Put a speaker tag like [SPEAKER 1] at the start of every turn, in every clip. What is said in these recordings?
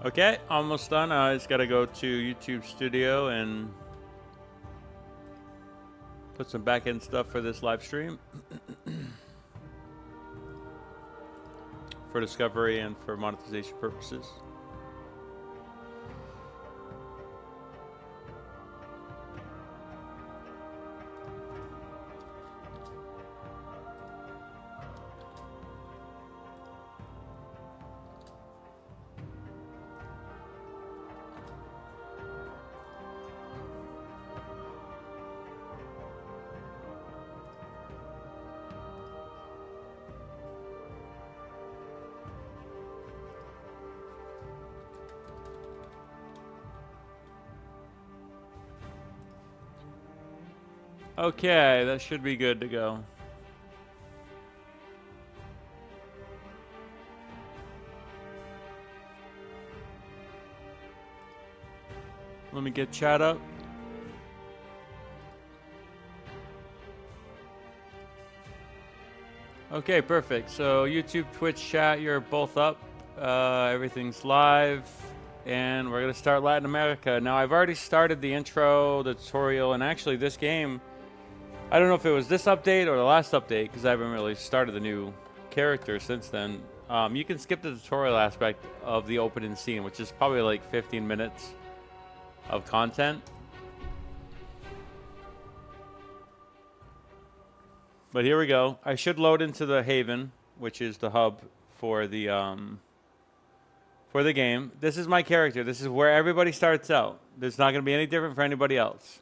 [SPEAKER 1] Okay, almost done. I just gotta go to YouTube Studio and put some back end stuff for this live stream for discovery and for monetization purposes. Okay, that should be good to go. Let me get chat up. Okay, perfect. So YouTube, Twitch, chat, you're both up. Everything's live. And we're going to start Latin America. Now, I've already started the intro, the tutorial, and actually this game, I don't know if it was this update or the last update, because I haven't really started the new character since then. You can skip the tutorial aspect of the opening scene, which is probably like 15 minutes of content. But here we go. I should load into the Haven, which is the hub for the game. This is my character. This is where everybody starts out. There's not going to be any different for anybody else.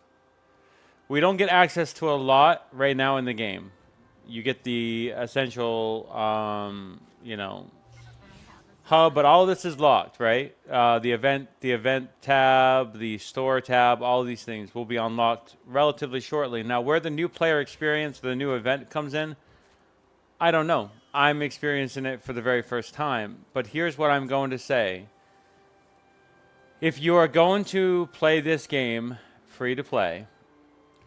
[SPEAKER 1] We don't get access to a lot right now in the game. You get the essential, hub, but all of this is locked, right? The event tab, the store tab, all of these things will be unlocked relatively shortly. Now, where the new player experience, the new event comes in, I don't know. I'm experiencing it for the very first time. But here's what I'm going to say. If you are going to play this game free to play,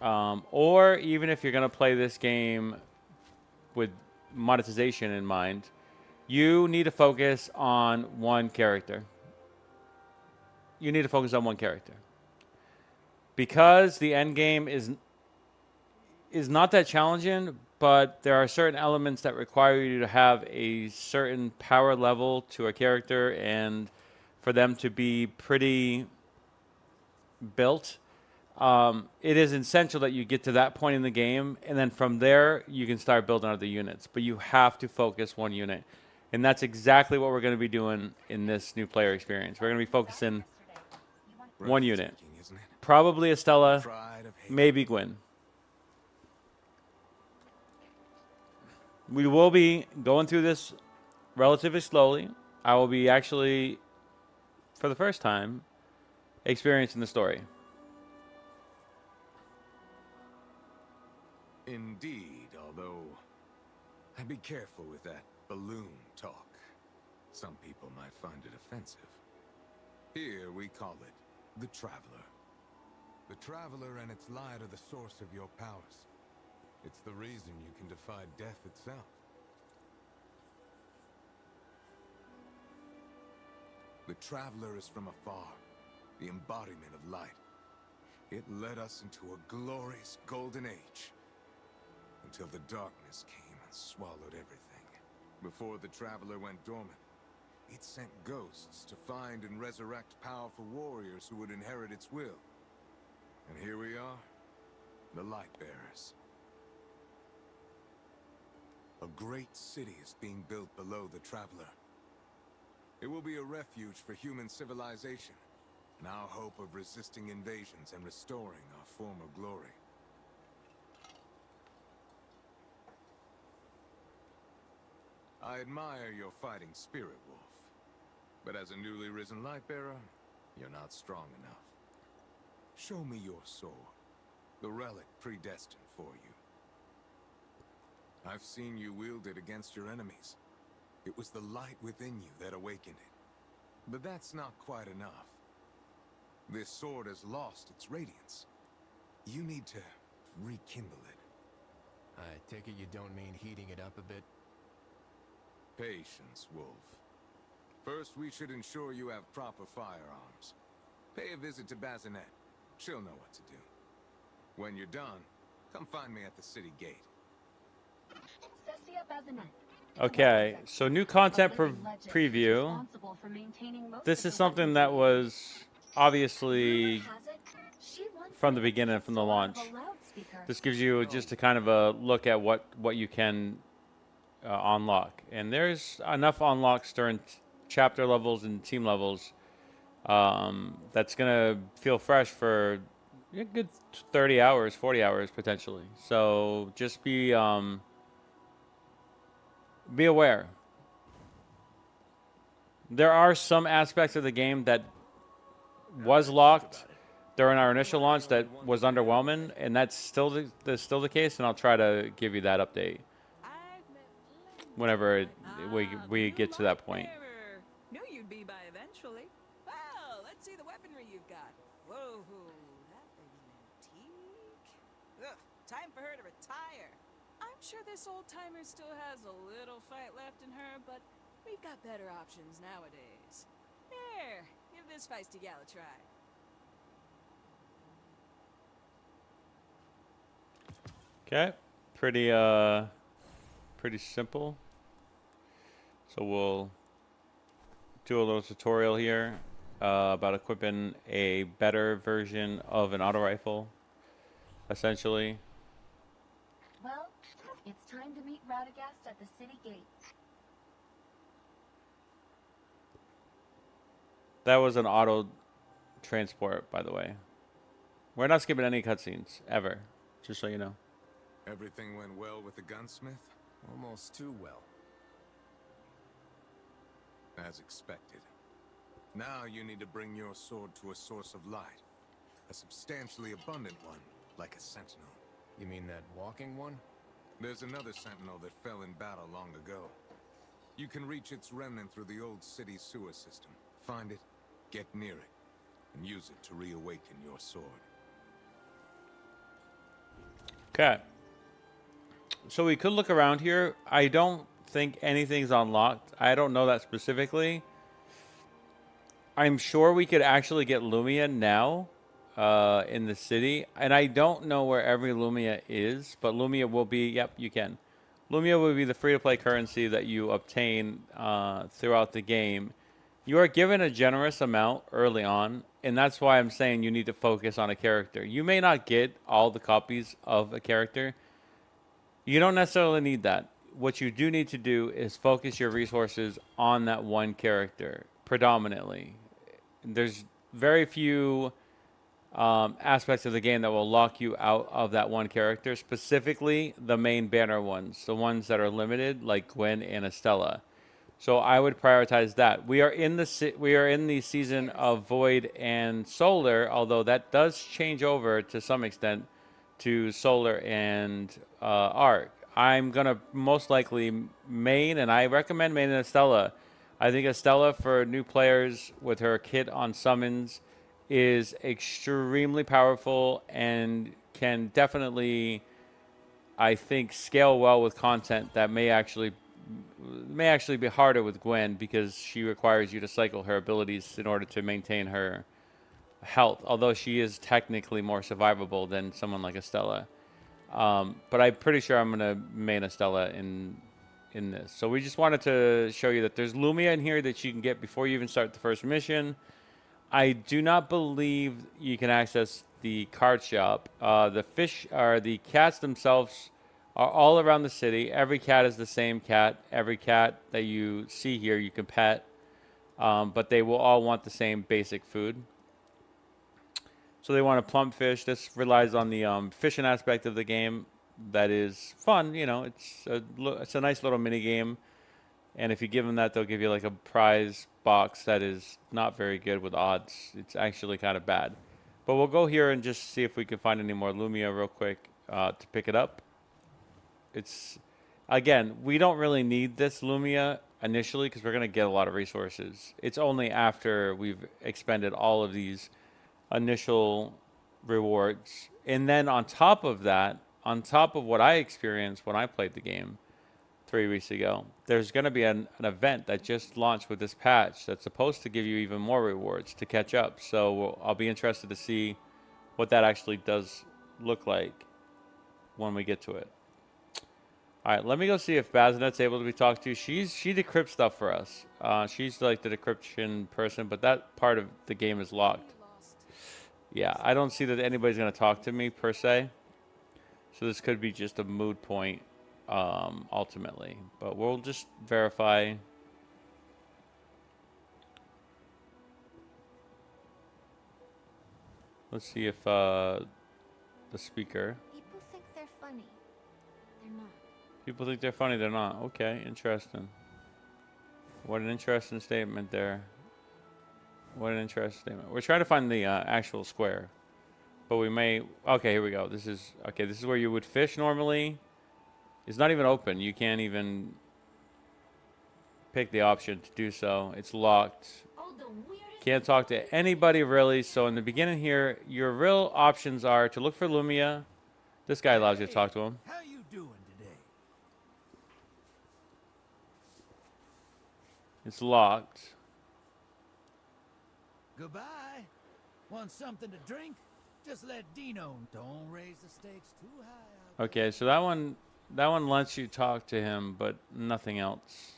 [SPEAKER 1] or even if you're going to play this game with monetization in mind, you need to focus on one character. You need to focus on one character. Because the end game is not that challenging, but there are certain elements that require you to have a certain power level to a character and for them to be pretty built. It is essential that you get to that point in the game, and then from there, you can start building other units. But you have to focus one unit. And that's exactly what we're going to be doing in this new player experience. We're going to be focusing one unit. Probably Estella, maybe Gwen. We will be going through this relatively slowly. I will be actually, for the first time, experiencing the story.
[SPEAKER 2] Indeed, although I'd be careful with that balloon talk. Some people might find it offensive. Here we call it the Traveler. The Traveler and its light are the source of your powers. It's the reason you can defy death itself. The Traveler is from afar, the embodiment of light. It led us into a glorious golden age, until the darkness came and swallowed everything. Before the Traveler went dormant, it sent ghosts to find and resurrect powerful warriors who would inherit its will. And here we are, the Lightbearers. A great city is being built below the Traveler. It will be a refuge for human civilization, and our hope of resisting invasions and restoring our former glory. I admire your fighting spirit, Wolf. But as a newly risen Lightbearer, you're not strong enough. Show me your sword, the relic predestined for you. I've seen you wield it against your enemies. It was the light within you that awakened it. But that's not quite enough. This sword has lost its radiance. You need to rekindle it.
[SPEAKER 3] I take it you don't mean heating it up a bit?
[SPEAKER 2] Patience, Wolf. First, we should ensure you have proper firearms. Pay a visit to Bazinet. She'll know what to do. When you're done, come find me at the city gate.
[SPEAKER 3] Cecilia Bazinet.
[SPEAKER 1] Okay, so new content preview.
[SPEAKER 3] Responsible for maintaining most
[SPEAKER 1] This
[SPEAKER 3] of
[SPEAKER 1] is
[SPEAKER 3] the
[SPEAKER 1] something
[SPEAKER 3] weapons
[SPEAKER 1] that
[SPEAKER 3] we
[SPEAKER 1] was obviously
[SPEAKER 3] Rumor has it, she once
[SPEAKER 1] from the
[SPEAKER 3] made
[SPEAKER 1] beginning, from the
[SPEAKER 3] pistol out of
[SPEAKER 1] launch.
[SPEAKER 3] a loudspeaker.
[SPEAKER 1] This gives you just a kind of a look at what you can unlock, and there's enough unlocks during chapter levels and team levels that's gonna feel fresh for a good 30 hours, 40 hours potentially. So just be aware. There are some aspects of the game that was locked during our initial launch that was underwhelming, and that's still the case. And I'll try to give you that update whenever we get to that point.
[SPEAKER 4] Knew you'd be by eventually. Well, let's see the weaponry you've got. Whoa, that thing's an antique. Ugh, time for her to retire. I'm sure this old timer still has a little fight left in her, but we've got better options nowadays. Here, give this feisty gal a try.
[SPEAKER 1] Okay, pretty simple. So we'll do a little tutorial here about equipping a better version of an auto rifle, essentially.
[SPEAKER 3] Well, it's time to meet Radagast at the city gate.
[SPEAKER 1] That was an auto transport, by the way. We're not skipping any cutscenes ever, just so you know.
[SPEAKER 2] Everything went well with the gunsmith?
[SPEAKER 5] Almost too well.
[SPEAKER 2] As expected. Now you need to bring your sword to a source of light. A substantially abundant one, like a sentinel.
[SPEAKER 5] You mean that walking one?
[SPEAKER 2] There's another sentinel that fell in battle long ago. You can reach its remnant through the old city sewer system. Find it, get near it, and use it to reawaken your sword.
[SPEAKER 1] Okay. So we could look around here. I don't think anything's unlocked. I don't know that specifically. I'm sure we could actually get Lumia now in the city. And I don't know where every Lumia is, but Lumia will be, yep, you can. Lumia will be the free-to-play currency that you obtain throughout the game. You are given a generous amount early on, and that's why I'm saying you need to focus on a character. You may not get all the copies of a character. You don't necessarily need that. What you do need to do is focus your resources on that one character, predominantly. There's very few aspects of the game that will lock you out of that one character, specifically the main banner ones, the ones that are limited, like Gwen and Estella. So I would prioritize that. We are in the season of Void and Solar, although that does change over to some extent to Solar and Arc. I'm gonna most likely main, and I recommend maining Estella. I think Estella for new players with her kit on summons is extremely powerful and can definitely, I think, scale well with content that may actually be harder with Gwen because she requires you to cycle her abilities in order to maintain her health, although she is technically more survivable than someone like Estella. But I'm pretty sure I'm going to main Estella in this. So we just wanted to show you that there's Lumia in here that you can get before you even start the first mission. I do not believe you can access the card shop. The cats themselves are all around the city. Every cat is the same cat. Every cat that you see here you can pet, but they will all want the same basic food. So they want a plump fish. This relies on the fishing aspect of the game. That is fun. You know, it's a nice little mini game. And if you give them that, they'll give you like a prize box that is not very good with odds. It's actually kind of bad. But we'll go here and just see if we can find any more Lumia real quick to pick it up. It's, again, we don't really need this Lumia initially because we're going to get a lot of resources. It's only after we've expended all of these initial rewards. And then on top of that, on top of what I experienced when I played the game, 3 weeks ago. There's going to be an event that just launched with this patch that's supposed to give you even more rewards to catch up. So I'll be interested to see what that actually does look like when we get to it. All right, let me go see if Bazinet's able to be talked to. She decrypts stuff for us. She's like the decryption person, but that part of the game is locked. Yeah, I don't see that anybody's going to talk to me per se. So this could be just a moot point ultimately. But we'll just verify. Let's see if the speaker.
[SPEAKER 3] People think they're funny. They're not.
[SPEAKER 1] People think they're funny, they're not. Okay, interesting. What an interesting statement there. What an interesting statement. We're trying to find the actual square. But we may... Okay, here we go. This is where you would fish normally. It's not even open. You can't even pick the option to do so. It's locked.
[SPEAKER 3] Oh, the weirdest.
[SPEAKER 1] Can't talk to anybody really. So in the beginning here, your real options are to look for Lumia. This guy allows you to talk to him.
[SPEAKER 6] How you doing today?
[SPEAKER 1] It's locked.
[SPEAKER 6] Goodbye. Want something to drink? Just let Dino. Don't raise the stakes too high.
[SPEAKER 1] Okay, so that one lets you talk to him, but nothing else.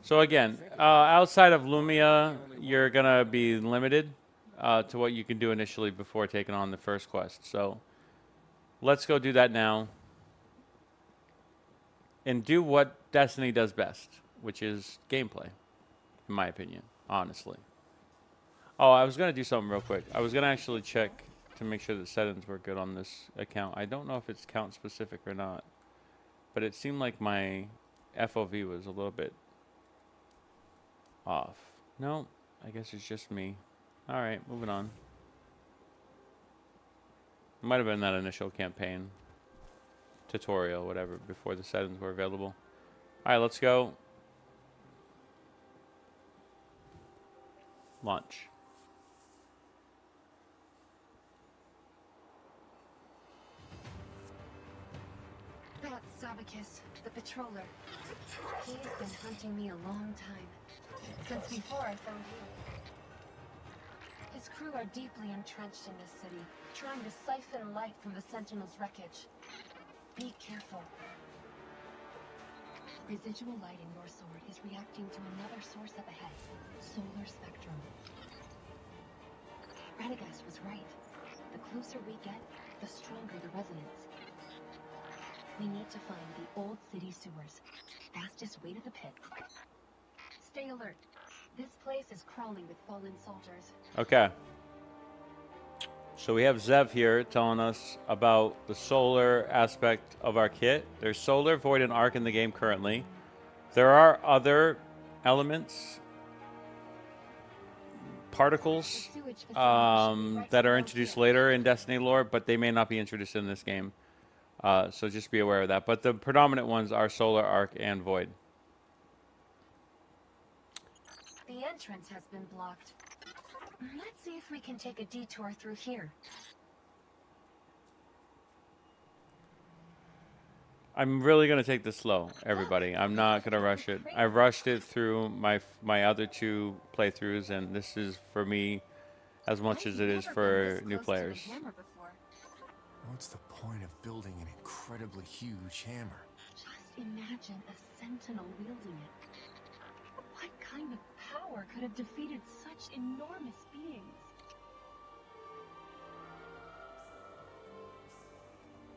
[SPEAKER 1] So again, outside of Lumia, you're gonna be limited to what you can do initially before taking on the first quest. So let's go do that now, and do what Destiny does best, which is gameplay, in my opinion, honestly. Oh, I was gonna do something real quick. I was gonna actually check to make sure the settings were good on this account. I don't know if it's count specific or not, but it seemed like my FOV was a little bit off. No, I guess it's just me. All right, moving on. It might have been that initial campaign tutorial, whatever, before the settings were available. All right, let's go. Launch.
[SPEAKER 3] That's Sabicus, the patroller. He's been hunting me a long time. Since before I found him. His crew are deeply entrenched in this city, trying to siphon light from the Sentinel's wreckage. Be careful. Residual light in your sword is reacting to another source up ahead. Solar spectrum. Radagast was right. The closer we get, the stronger the resonance. We need to find the old city sewers. Fastest way to the pit. Stay alert. This place is crawling with fallen soldiers.
[SPEAKER 1] Okay. So we have Zev here telling us about the solar aspect of our kit. There's solar, void, and arc in the game currently. There are other elements, particles, that are introduced later in Destiny lore, but they may not be introduced in this game. So just be aware of that. But the predominant ones are solar, arc, and void.
[SPEAKER 3] The entrance has been blocked. Let's see if we can take a detour through here.
[SPEAKER 1] I'm really going to take this slow, everybody. I'm not going to rush it. I rushed it through my other 2 playthroughs, and this is for me as much as it is for new players.
[SPEAKER 5] What's the point of building an incredibly huge hammer?
[SPEAKER 3] Just imagine a sentinel wielding it. What kind of power could have defeated such enormous beings?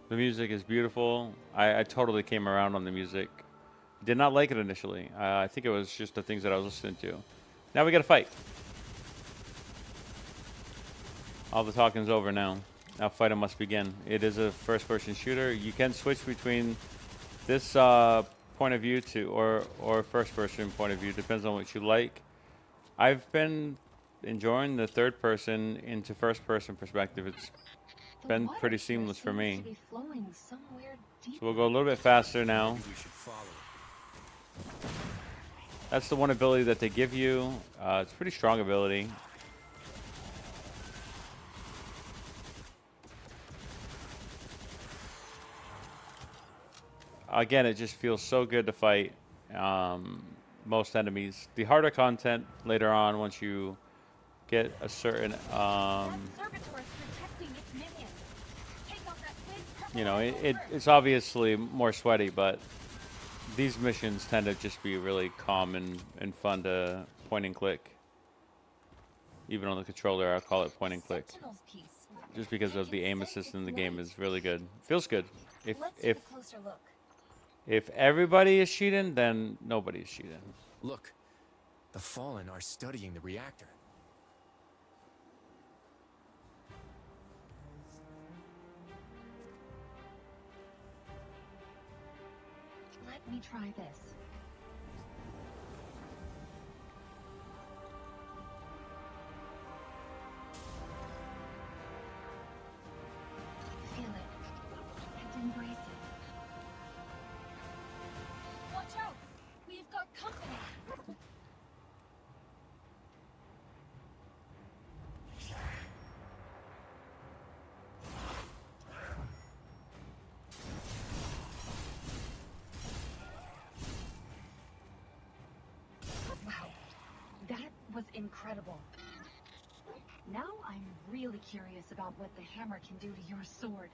[SPEAKER 1] The music is beautiful. I totally came around on the music. Did not like it initially. I think it was just the things that I was listening to. Now we got to fight. All the talking's over now. Now fighting must begin. It is a first-person shooter. You can switch between this point of view to or first-person point of view. Depends on what you like. I've been enjoying the third-person into first-person perspective. It's been pretty seamless for me. So we'll go a little bit faster now.
[SPEAKER 5] We should follow it.
[SPEAKER 1] That's the one ability that they give you. It's a pretty strong ability. again, it just feels so good to fight most enemies. The harder content later on, once you get a certain,
[SPEAKER 3] That servitor is protecting its minions. Take out that big purple
[SPEAKER 1] you know,
[SPEAKER 3] revolver.
[SPEAKER 1] it's obviously more sweaty, but these missions tend to just be really calm and fun to point and click. Even on the controller, I call it point and click,
[SPEAKER 3] Sentinel's piece.
[SPEAKER 1] just because of the aim assist in the game is really good. Feels good. If
[SPEAKER 3] Let's
[SPEAKER 1] if
[SPEAKER 3] take a closer look.
[SPEAKER 1] if everybody is cheating, then nobody's cheating.
[SPEAKER 5] Look, the Fallen are studying the reactor.
[SPEAKER 3] Let me try this. Feel it and embrace it. Watch out! We've got company! Wow, that was incredible. Now I'm really curious about what the hammer can do to your sword.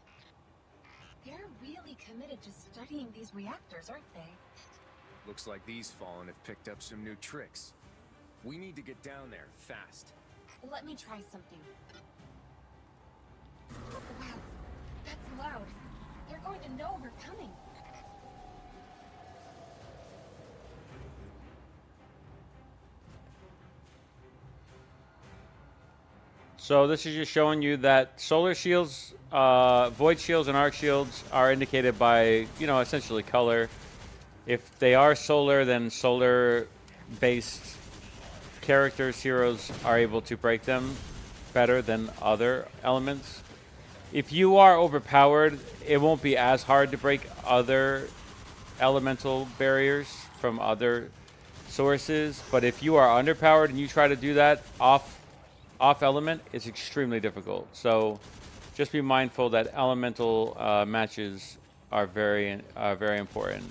[SPEAKER 3] They're really committed to studying these reactors, aren't they?
[SPEAKER 5] Looks like these Fallen have picked up some new tricks. We need to get down there, fast.
[SPEAKER 3] Let me try something. Wow, that's loud. They're going to know we're coming.
[SPEAKER 1] So this is just showing you that solar shields, void shields, and arc shields are indicated by, you know, essentially color. If they are solar, then solar-based characters, heroes, are able to break them better than other elements. If you are overpowered, it won't be as hard to break other elemental barriers from other sources. But if you are underpowered and you try to do that off element, it's extremely difficult. So just be mindful that elemental matches are very important.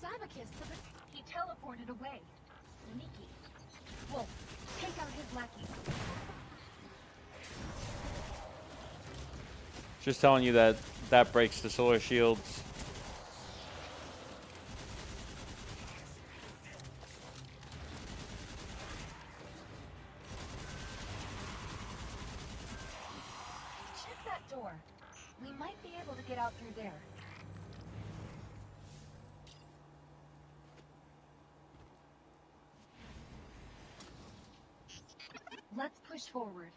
[SPEAKER 3] Sabacus, he teleported away. Sneaky. Wolf, take out his lackey.
[SPEAKER 1] Just telling you that that breaks the solar shields.
[SPEAKER 3] Check that door. We might be able to get out through there. Let's push forward.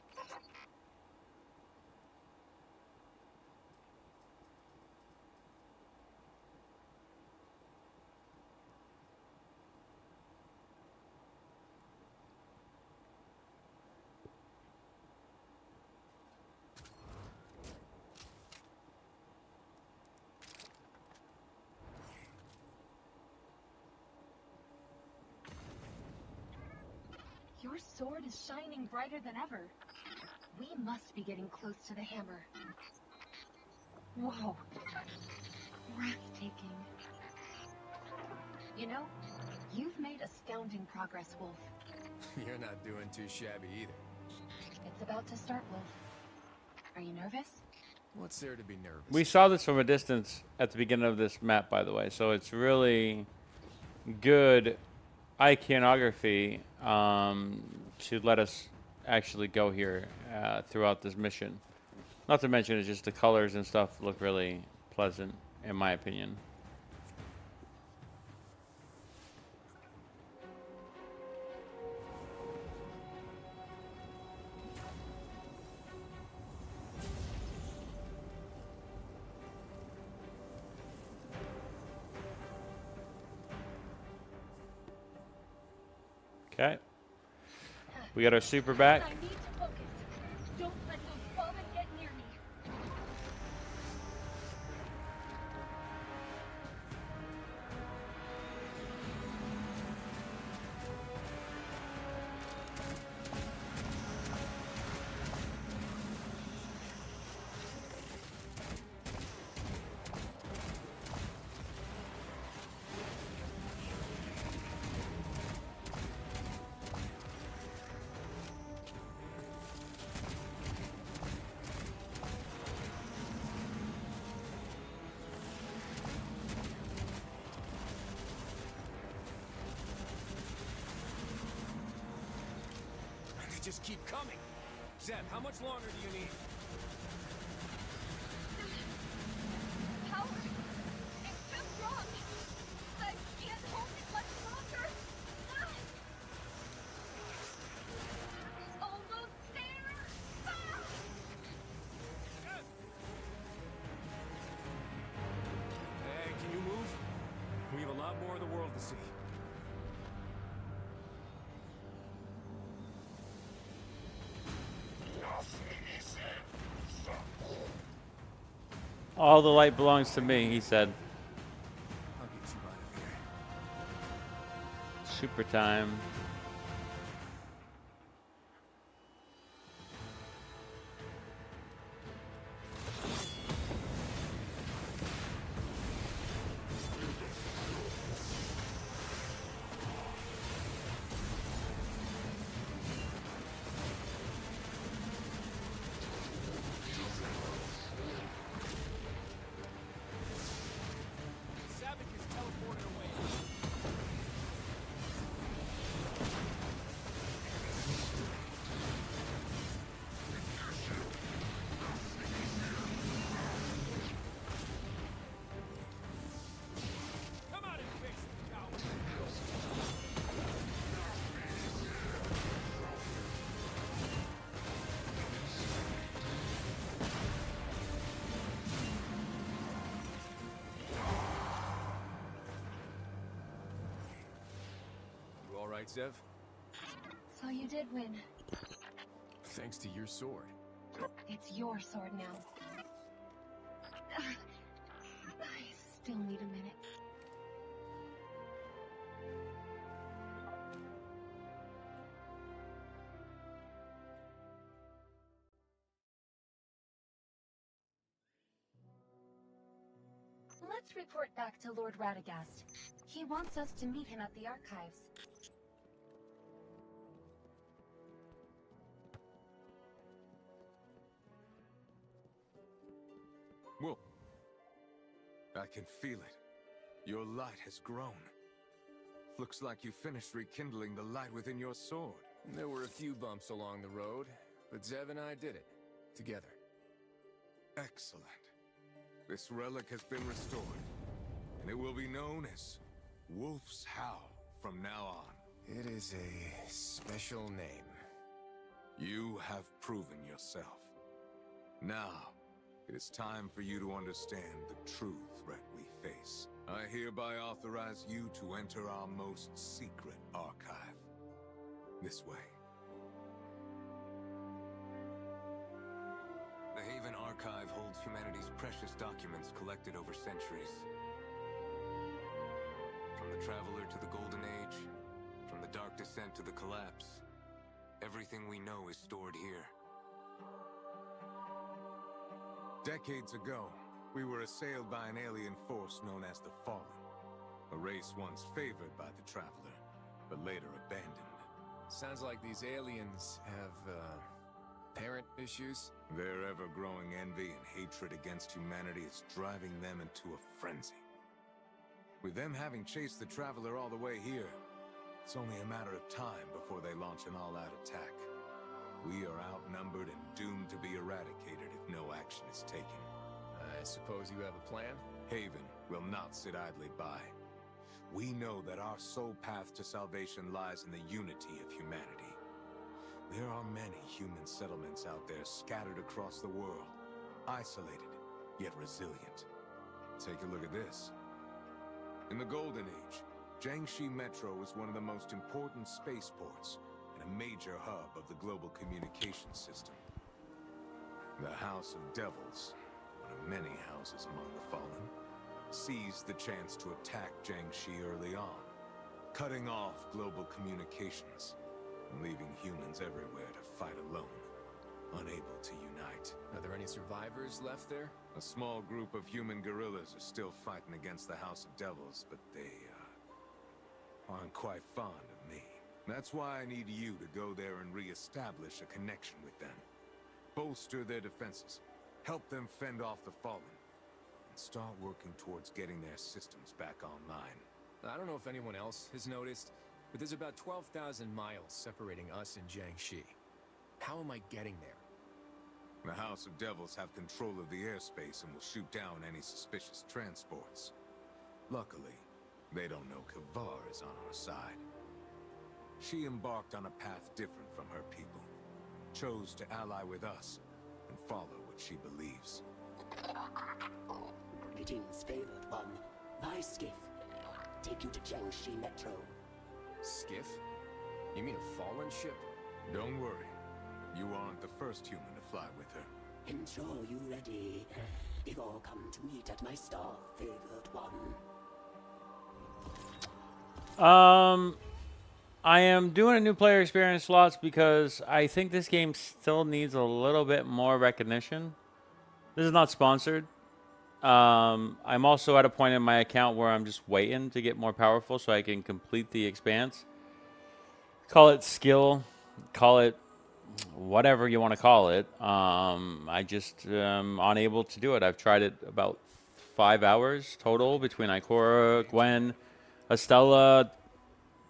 [SPEAKER 3] Your sword is shining brighter than ever. We must be getting close to the hammer. Whoa. Breathtaking. You know, you've made astounding progress, Wolf.
[SPEAKER 5] You're not doing too shabby either.
[SPEAKER 3] It's about to start, Wolf. Are you nervous?
[SPEAKER 5] What's there to be nervous?
[SPEAKER 1] We saw this from a distance at the beginning of this map, by the way, so it's really good iconography to let us actually go here throughout this mission. Not to mention, it's just the colors and stuff look really pleasant, in my opinion. Okay. We got our super back.
[SPEAKER 3] I need to focus. Don't let those fallen get near me.
[SPEAKER 5] just keep coming. Zeb, how much longer do you need?
[SPEAKER 3] Power! It's just wrong! I can't hold it much longer! Ah! Almost there! Ah!
[SPEAKER 5] Hey, can you move? We have a lot more of the world to see.
[SPEAKER 1] All the light belongs to me, he said.
[SPEAKER 5] I'll get you out of here.
[SPEAKER 1] Super time.
[SPEAKER 5] Savik is teleported away. Come out and face the coward. You all right, Zev?
[SPEAKER 3] So you did win.
[SPEAKER 5] Thanks to your sword.
[SPEAKER 3] It's your sword now. I still need a minute. Let's report back to Lord Radagast. He wants us to meet him at the archives.
[SPEAKER 2] Whoa. I can feel it. Your light has grown. Looks like you finished rekindling the light within your sword.
[SPEAKER 5] There were a few bumps along the road, but Zev and I did it. Together.
[SPEAKER 2] Excellent. This relic has been restored, and it will be known as Wolf's Howl from now on.
[SPEAKER 5] It is a special name.
[SPEAKER 2] You have proven yourself. Now, it is time for you to understand the true threat we face. I hereby authorize you to enter our most secret archive. This way. The Haven Archive holds humanity's precious documents collected over centuries. From the Traveler to the Golden Age, from the Dark Descent to the Collapse, everything we know is stored here. Decades ago, we were assailed by an alien force known as the Fallen. A race once favored by the Traveler, but later abandoned.
[SPEAKER 5] Sounds like these aliens have, parent issues?
[SPEAKER 2] Their ever-growing envy and hatred against humanity is driving them into a frenzy. With them having chased the Traveler all the way here, it's only a matter of time before they launch an all-out attack. We are outnumbered and doomed to be eradicated if no action is taken.
[SPEAKER 5] I suppose you have a plan?
[SPEAKER 2] Haven will not sit idly by. We know that our sole path to salvation lies in the unity of humanity. There are many human settlements out there scattered across the world, isolated, yet resilient. Take a look at this. In the Golden Age, Jiangxi Metro was one of the most important spaceports and a major hub of the global communications system. The House of Devils, one of many houses among the Fallen, seized the chance to attack Jiangxi early on, cutting off global communications and leaving humans everywhere to fight alone, unable to unite.
[SPEAKER 5] Are there any survivors left there?
[SPEAKER 2] A small group of human guerrillas are still fighting against the House of Devils, but they, aren't quite fond of me. That's why I need you to go there and re-establish a connection with them. Bolster their defenses, help them fend off the Fallen, and start working towards getting their systems back online.
[SPEAKER 5] I don't know if anyone else has noticed, but there's about 12,000 miles separating us and Jiangxi. How am I getting there?
[SPEAKER 2] The House of Devils have control of the airspace and will shoot down any suspicious transports. Luckily, they don't know Kavar is on our side. She embarked on a path different from her people, chose to ally with us, and follow what she believes.
[SPEAKER 7] Greetings, favored one. My skiff. Take you to Jiangxi Metro.
[SPEAKER 5] Skiff? You mean a fallen ship?
[SPEAKER 2] Don't worry. You aren't the first human to fly with her.
[SPEAKER 7] Ensure you ready. Before come to meet at my star, favored one.
[SPEAKER 1] I am doing a new player experience slots because I think this game still needs a little bit more recognition. This is not sponsored. I'm also at a point in my account where I'm just waiting to get more powerful so I can complete the expanse. Call it skill, call it whatever you want to call it. I just unable to do it. I've tried it about 5 hours total between Ikora, Gwen, Estella,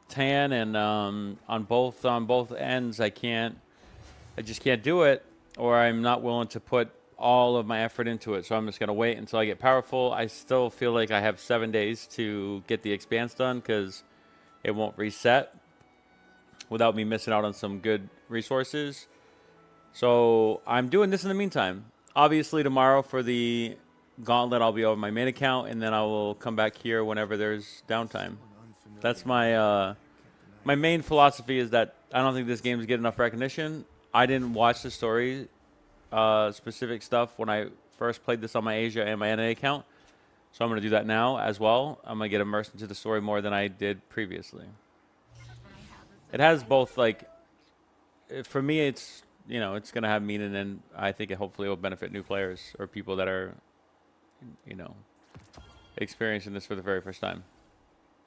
[SPEAKER 1] Tan, and on both ends I just can't do it, or I'm not willing to put all of my effort into it. So I'm just gonna wait until I get powerful. I still feel like I have 7 days to get the expanse done because it won't reset without me missing out on some good resources. So I'm doing this in the meantime. Obviously tomorrow for the gauntlet I'll be over my main account, and then I will come back here whenever there's downtime. That's my my main philosophy, is that I don't think this game is getting enough recognition. I didn't watch the story specific stuff when I first played this on my Asia and my NA account, so I'm going to do that now as well. I'm going to get immersed into the story more than I did previously. It has both, like, for me it's, you know, it's going to have meaning, and I think it hopefully will benefit new players or people that are, you know, experiencing this for the very first time.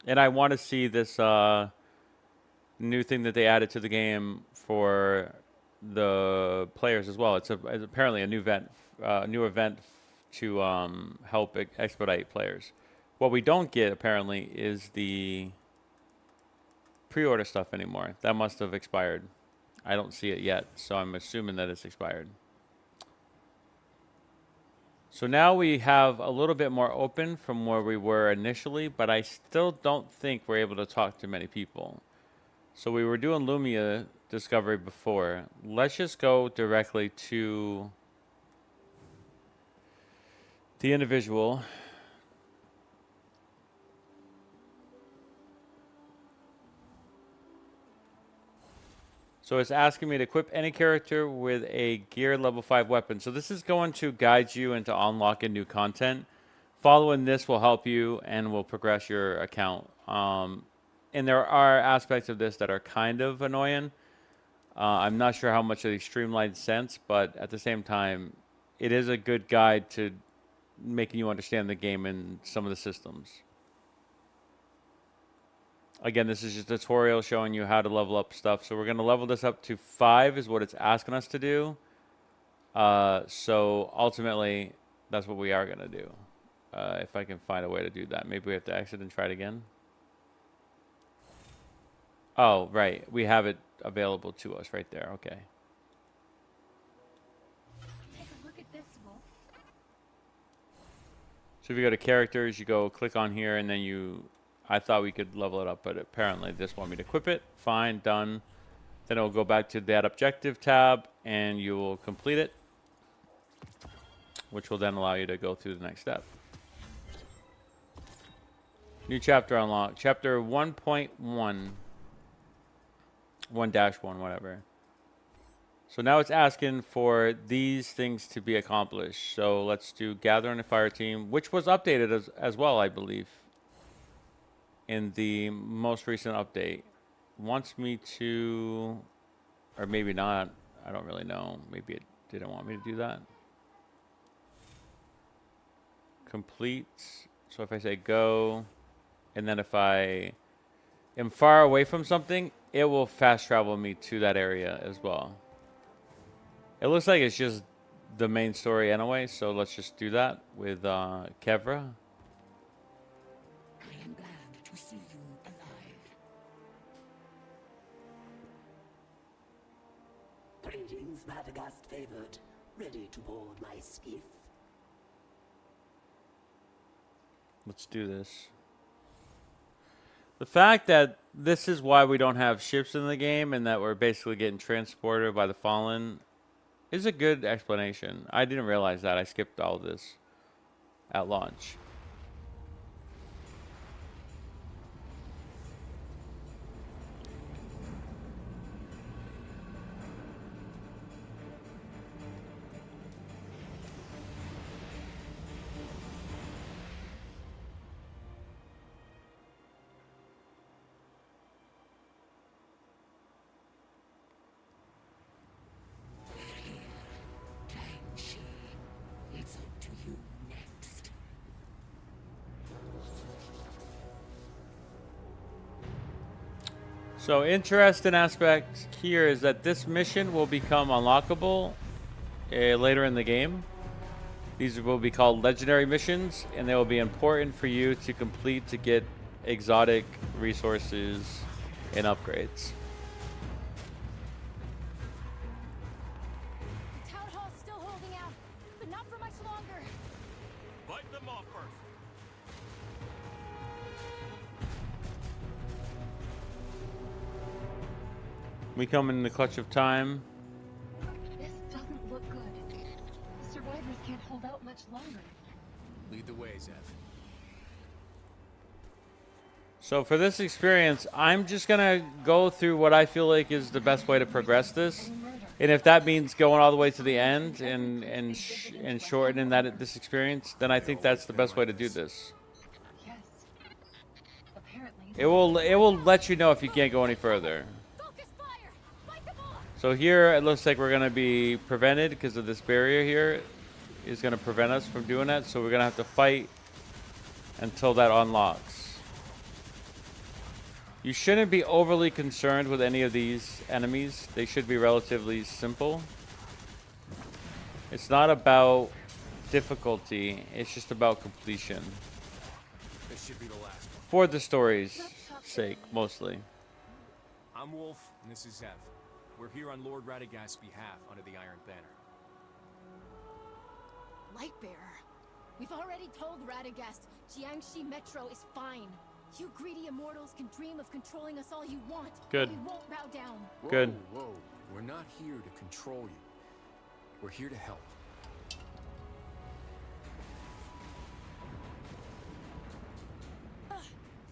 [SPEAKER 1] And I want to see this new thing that they added to the game for the players as well. It's apparently a new event to help expedite players. What we don't get apparently is the pre-order stuff anymore. That must have expired. I don't see it yet, so I'm assuming that it's expired. So now we have a little bit more open from where we were initially, but I still don't think we're able to talk to many people. So we were doing Lumia discovery before. Let's just go directly to the individual. So it's asking me to equip any character with a gear level 5 weapon. So this is going to guide you into unlocking new content. Following this will help you and will progress your account. And there are aspects of this that are kind of annoying. I'm not sure how much of these streamlined sense, but at the same time, it is a good guide to making you understand the game and some of the systems. Again, this is just a tutorial showing you how to level up stuff. So we're going to level this up to 5 is what it's asking us to do. So ultimately, that's what we are going to do. If I can find a way to do that. Maybe we have to exit and try it again. Oh, right. We have it available to us right there. Okay.
[SPEAKER 3] Take a look at this, Wolf.
[SPEAKER 1] So if you go to characters, you go click on here, and then I thought we could level it up, but apparently this want me to equip it. Fine, done. Then it'll go back to that objective tab, and you will complete it, which will then allow you to go through the next step. New chapter unlocked. Chapter 1.1. 1-1, whatever. So now it's asking for these things to be accomplished. So let's do gather in a fire team, which was updated as well, I believe, in the most recent update. Wants me to, or maybe not, I don't really know. Maybe it didn't want me to do that. Complete. So if I say go, and then if I am far away from something, it will fast travel me to that area as well. It looks like it's just the main story anyway, so let's just do that with Kevra.
[SPEAKER 7] I am glad to see you alive. Greetings, Radagast favored. Ready to board my skiff?
[SPEAKER 1] Let's do this. The fact that this is why we don't have ships in the game and that we're basically getting transported by the Fallen is a good explanation. I didn't realize that. I skipped all this at launch.
[SPEAKER 7] It's up to you next.
[SPEAKER 1] So interesting aspect here is that this mission will become unlockable later in the game. These will be called legendary missions, and they will be important for you to complete to get exotic resources and upgrades.
[SPEAKER 3] Town Hall's still holding out, but not for much longer.
[SPEAKER 8] Fight them off first.
[SPEAKER 1] We come in the clutch of time.
[SPEAKER 3] This doesn't look good. The survivors can't hold out much longer.
[SPEAKER 5] Lead the way, Zev.
[SPEAKER 1] So for this experience, I'm just gonna go through what I feel like is the best way to progress this, and if that means going all the way to the end and shortening this experience, then I think that's the best way to do this.
[SPEAKER 3] Yes. Apparently.
[SPEAKER 1] It will let you know if you can't go any further.
[SPEAKER 3] Focus fire! Fight them all!
[SPEAKER 1] So here it looks like we're gonna be prevented because of this barrier here is gonna prevent us from doing that. So we're gonna have to fight until that unlocks. You shouldn't be overly concerned with any of these enemies. They should be relatively simple. It's not about difficulty. It's just about completion.
[SPEAKER 5] This should be the last one.
[SPEAKER 1] For the story's sake, mostly.
[SPEAKER 5] I'm Wolf, and this is Zev. We're here on Lord Radagast's behalf under the Iron Banner.
[SPEAKER 9] Lightbearer. We've already told Radagast Jiangxi Metro is fine. You greedy immortals can dream of controlling us all you want.
[SPEAKER 1] Good.
[SPEAKER 9] We won't bow down.
[SPEAKER 1] Good.
[SPEAKER 5] Whoa. We're not here to control you. We're here to help.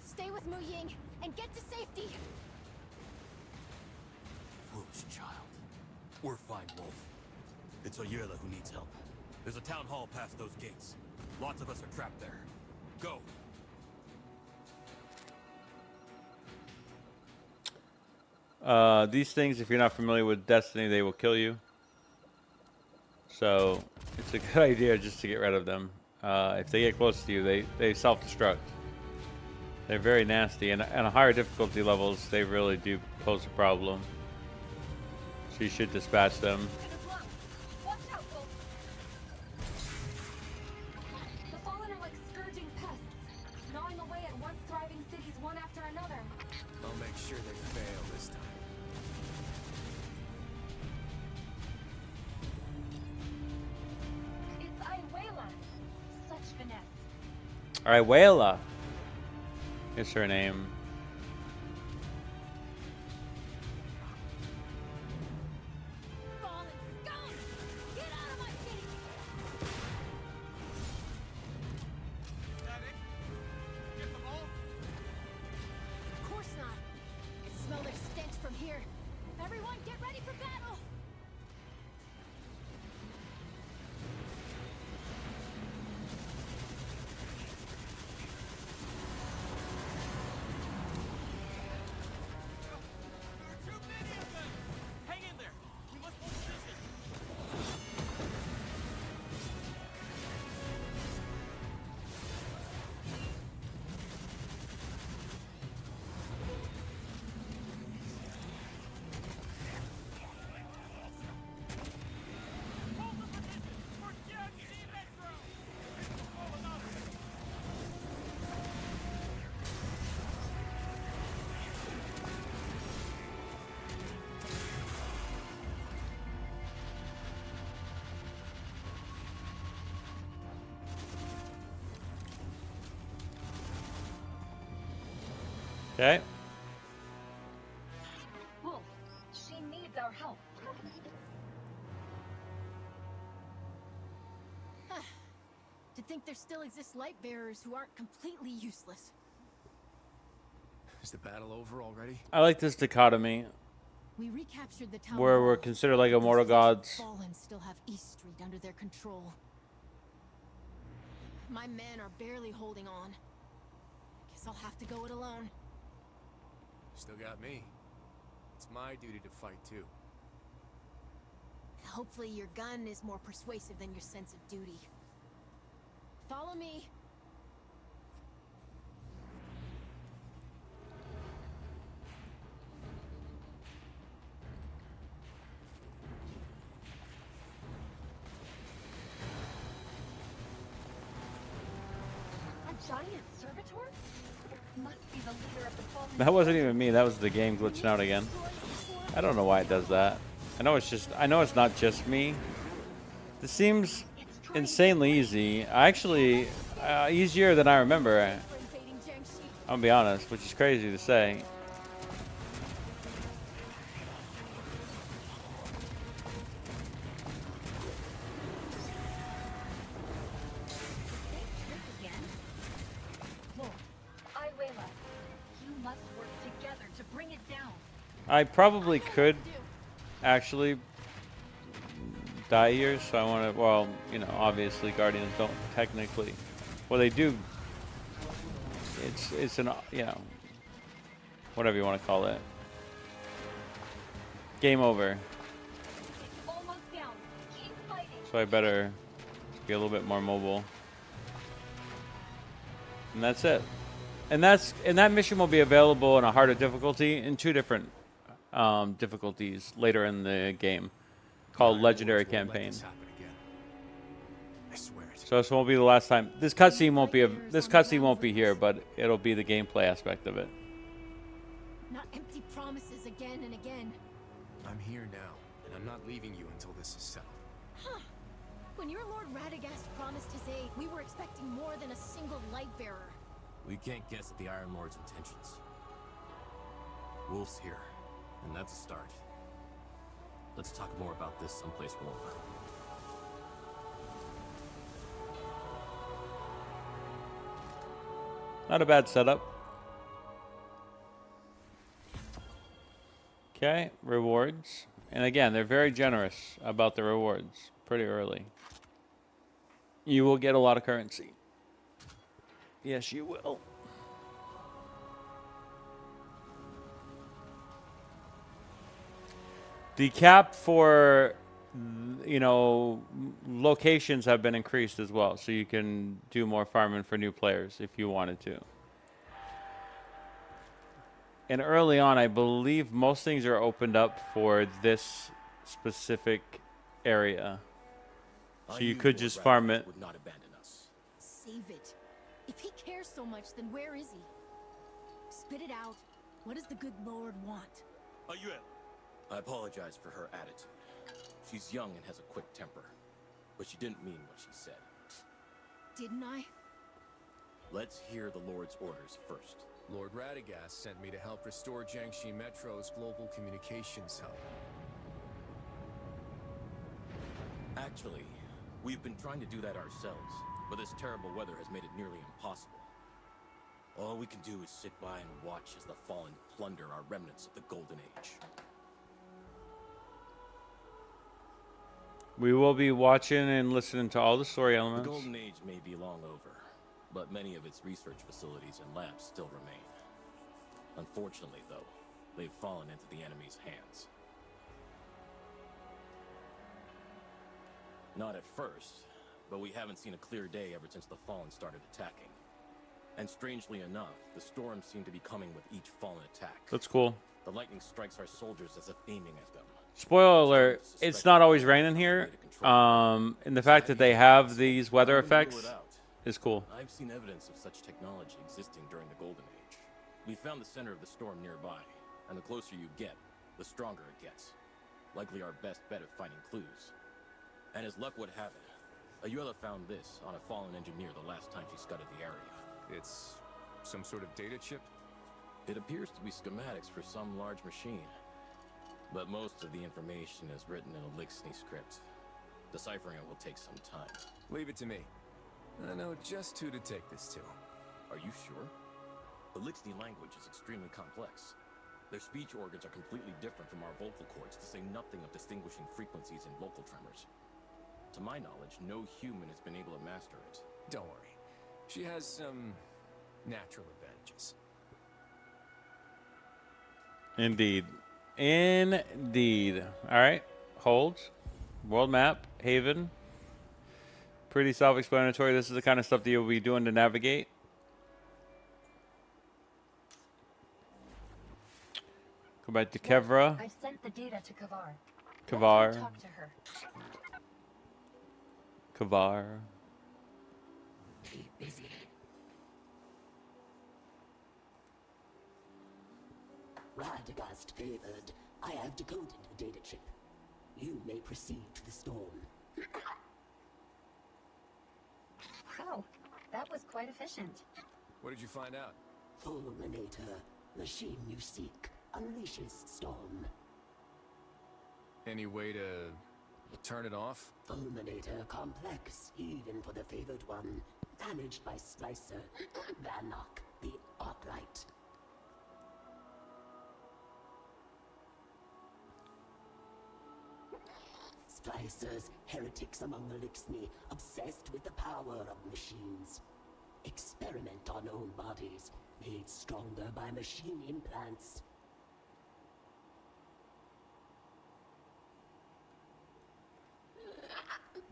[SPEAKER 9] Stay with Mu Ying and get to safety.
[SPEAKER 8] Foolish child. We're fine, Wolf. It's Oyerla who needs help. There's a town hall past those gates. Lots of us are trapped there. Go.
[SPEAKER 1] These things, if you're not familiar with Destiny, they will kill you. So it's a good idea just to get rid of them. If they get close to you, they self-destruct. They're very nasty, and at higher difficulty levels, they really do pose a problem. So you should dispatch them.
[SPEAKER 3] Watch out, Wolf. The Fallen are like scourging pests, gnawing away at once thriving cities one after another.
[SPEAKER 5] I'll make sure they fail this time.
[SPEAKER 3] It's Iwela. Such finesse.
[SPEAKER 1] All right, Wayla is her name.
[SPEAKER 9] Fallen scum! Get out of my city! Of course not. I can smell their stench from here. Everyone, get ready for battle!
[SPEAKER 1] Okay.
[SPEAKER 3] Wolf, she needs our help.
[SPEAKER 9] To think there still exist light bearers who aren't completely useless.
[SPEAKER 5] Is the battle over already?
[SPEAKER 1] I like this dichotomy
[SPEAKER 9] We recaptured the town
[SPEAKER 1] where we're
[SPEAKER 9] hall.
[SPEAKER 1] considered like immortal
[SPEAKER 9] Those
[SPEAKER 1] gods.
[SPEAKER 9] Fallen still have East Street under their control. My men are barely holding on. Guess I'll have to go it alone.
[SPEAKER 5] Still got me. It's my duty to fight too.
[SPEAKER 9] Hopefully your gun is more persuasive than your sense of duty. Follow me.
[SPEAKER 3] A giant servitor? Must be the leader of the fallen.
[SPEAKER 1] That wasn't even me. That was the game glitching out again. I don't know why it does that. I know it's not just me. This seems insanely easy. Actually, easier than I remember. I'm gonna be honest, which is crazy to say.
[SPEAKER 3] Again? Wolf, Iwela, you must work together to bring it down.
[SPEAKER 1] I probably could actually die here, so I want to. Well, you know, obviously Guardians don't technically. Well, they do. It's an, you know, whatever you want to call it. Game over.
[SPEAKER 3] Almost down. Keep fighting.
[SPEAKER 1] So I better be a little bit more mobile. And that's it. And that mission will be available in a harder difficulty in 2 different difficulties later in the game, called Legendary Campaign.
[SPEAKER 5] I swear it.
[SPEAKER 1] So this won't be the last time. This cutscene won't be here, but it'll be the gameplay aspect of it.
[SPEAKER 9] Not empty promises again and again.
[SPEAKER 5] I'm here now, and I'm not leaving you until this is settled.
[SPEAKER 9] Huh. When your Lord Radagast promised his aid, we were expecting more than a single light bearer.
[SPEAKER 8] We can't guess at the Iron Lord's intentions. Wolf's here, and that's a start. Let's talk more about this someplace warmer.
[SPEAKER 1] Not a bad setup. Okay, rewards. And again, they're very generous about the rewards pretty early. You will get a lot of currency. Yes, you will. The cap for, you know, locations have been increased as well, so you can do more farming for new players if you wanted to. And early on, I believe most things are opened up for this specific area. So you could just farm it.
[SPEAKER 8] Would not abandon us.
[SPEAKER 9] Save it. If he cares so much, then where is he? Spit it out. What does the good Lord want?
[SPEAKER 8] I apologize for her attitude. She's young and has a quick temper, but she didn't mean what she said.
[SPEAKER 9] Didn't I?
[SPEAKER 8] Let's hear the Lord's orders first.
[SPEAKER 5] Lord Radagast sent me to help restore Jiangxi Metro's global communications hub.
[SPEAKER 8] Actually, we've been trying to do that ourselves, but this terrible weather has made it nearly impossible. All we can do is sit by and watch as the Fallen plunder our remnants of the Golden Age.
[SPEAKER 1] We will be watching and listening to all the story
[SPEAKER 8] The
[SPEAKER 1] elements.
[SPEAKER 8] Golden Age may be long over, but many of its research facilities and labs still remain. Unfortunately, though, they've fallen into the enemy's hands. Not at first, but we haven't seen a clear day ever since the Fallen started attacking. And strangely enough, the storms seem to be coming with each Fallen attack.
[SPEAKER 1] That's cool.
[SPEAKER 8] The lightning strikes our soldiers as if aiming at them.
[SPEAKER 1] Spoiler alert, it's not always raining here. And the fact that they have these weather effects is cool.
[SPEAKER 8] I've seen evidence of such technology existing during the Golden Age. We found the center of the storm nearby, and the closer you get, the stronger it gets. Likely our best bet at finding clues. And as luck would have it, Ayuela found this on a fallen engineer the last time she scuttled the area.
[SPEAKER 5] It's some sort of data chip?
[SPEAKER 8] It appears to be schematics for some large machine, but most of the information is written in a Lixni script. Deciphering it will take some time.
[SPEAKER 5] Leave it to me. I know just who to take this to.
[SPEAKER 8] Are you sure? The Lixni language is extremely complex. Their speech organs are completely different from our vocal cords, to say nothing of distinguishing frequencies in vocal tremors. To my knowledge, no human has been able to master it.
[SPEAKER 5] Don't worry. She has some natural advantages.
[SPEAKER 1] Indeed. Indeed. All right. Hold. World map. Haven. Pretty self-explanatory. This is the kind of stuff that you'll be doing to navigate. Go back to Kevra.
[SPEAKER 3] I've sent the data to Kavar.
[SPEAKER 1] Kavar.
[SPEAKER 3] Let's go talk to her.
[SPEAKER 1] Kavar.
[SPEAKER 7] Keep busy. Radagast favored. I have decoded the data chip. You may proceed to the storm.
[SPEAKER 3] Wow, that was quite efficient.
[SPEAKER 5] What did you find out?
[SPEAKER 7] Fulminator, machine you seek, unleashes storm.
[SPEAKER 5] Any way to turn it off?
[SPEAKER 7] Fulminator complex, even for the favored one. Managed by Splicer, Vanok, the Arclight. Splicers, heretics among the Lixni, obsessed with the power of machines. Experiment on own bodies, made stronger by machine implants.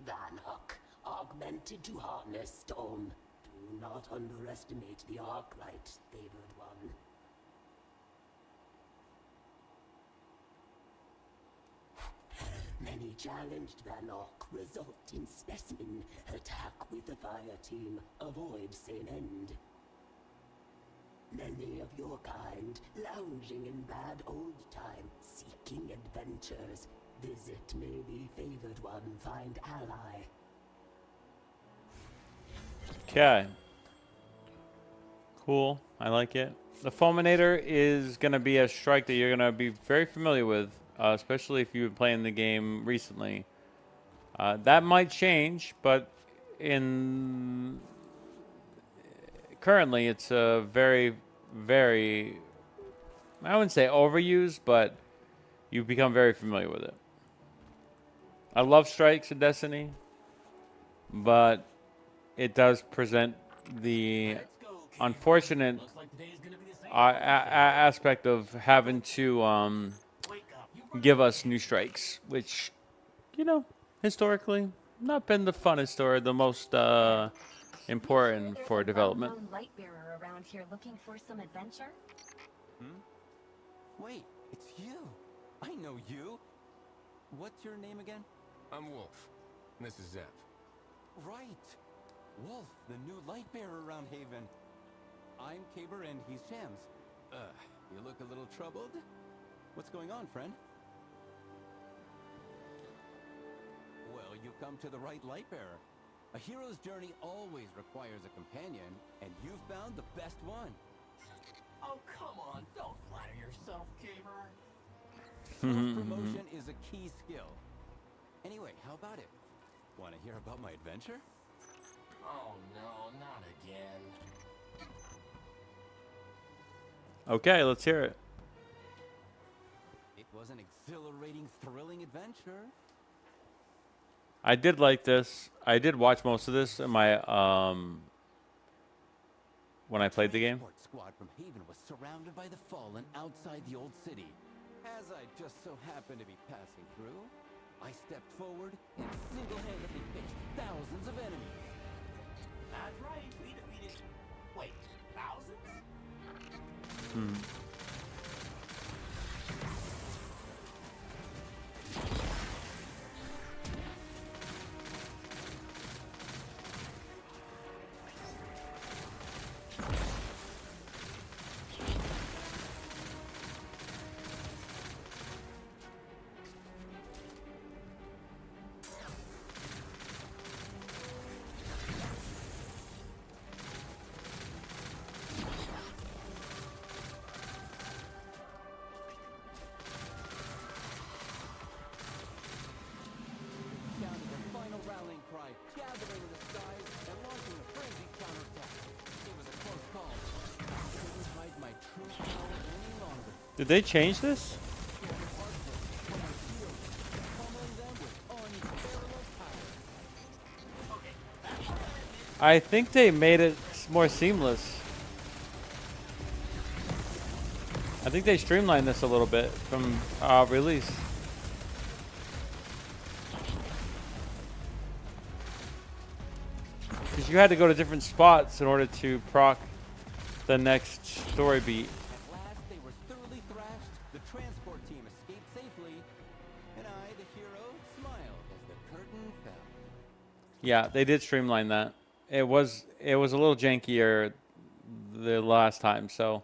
[SPEAKER 7] Vanok, augmented to harness storm. Do not underestimate the Arclight, favored one. Many challenged Vanok, result in specimen. Attack with the fire team, avoid same end. Many of your kind, lounging in bad old time, seeking adventures. Visit maybe favored one, find ally.
[SPEAKER 1] Okay. Cool. I like it. The Fulminator is going to be a strike that you're going to be very familiar with, especially if you've been playing the game recently. That might change, but currently it's a very, very, I wouldn't say overused, but you've become very familiar with it. I love strikes in Destiny, but it does present the unfortunate aspect of having to give us new strikes, which, you know, historically not been the funnest or the most important for development.
[SPEAKER 3] There's a light bearer around here looking for some adventure.
[SPEAKER 10] Wait, it's you. I know you. What's your name again?
[SPEAKER 5] I'm Wolf. This is Zev.
[SPEAKER 10] Right. Wolf, the new light bearer around Haven. I'm Kaber and he's Shams. You look a little troubled. What's going on, friend? Well, you've come to the right light bearer. A hero's journey always requires a companion, and you've found the best one.
[SPEAKER 7] Oh, come on, don't flatter yourself, Kaber.
[SPEAKER 10] Self-promotion is a key skill. Anyway, how about it? Want to hear about my adventure?
[SPEAKER 7] Oh no, not again.
[SPEAKER 1] Okay, let's hear it.
[SPEAKER 10] It was an exhilarating, thrilling adventure.
[SPEAKER 1] I did like this. I did watch most of this in my when I played the game.
[SPEAKER 10] Transport squad from Haven was surrounded by the Fallen outside the old city. As I just so happened to be passing through, I stepped forward and single-handedly pitched thousands of enemies.
[SPEAKER 7] That's right, we defeated... Wait, thousands?
[SPEAKER 10] orbiting the skies and launching a frenzied counterattack. It was a close call. I couldn't hide my true power any longer.
[SPEAKER 1] Did they change this?
[SPEAKER 10] Pummeling them with unparalleled power.
[SPEAKER 1] I think they made it more seamless. I think they streamlined this a little bit from release. Because you had to go to different spots in order to proc the next story beat.
[SPEAKER 10] At last, they were thoroughly thrashed. The transport team escaped safely, and I, the hero, smiled as the curtain fell.
[SPEAKER 1] Yeah, they did streamline that. It was a little jankier the last time, so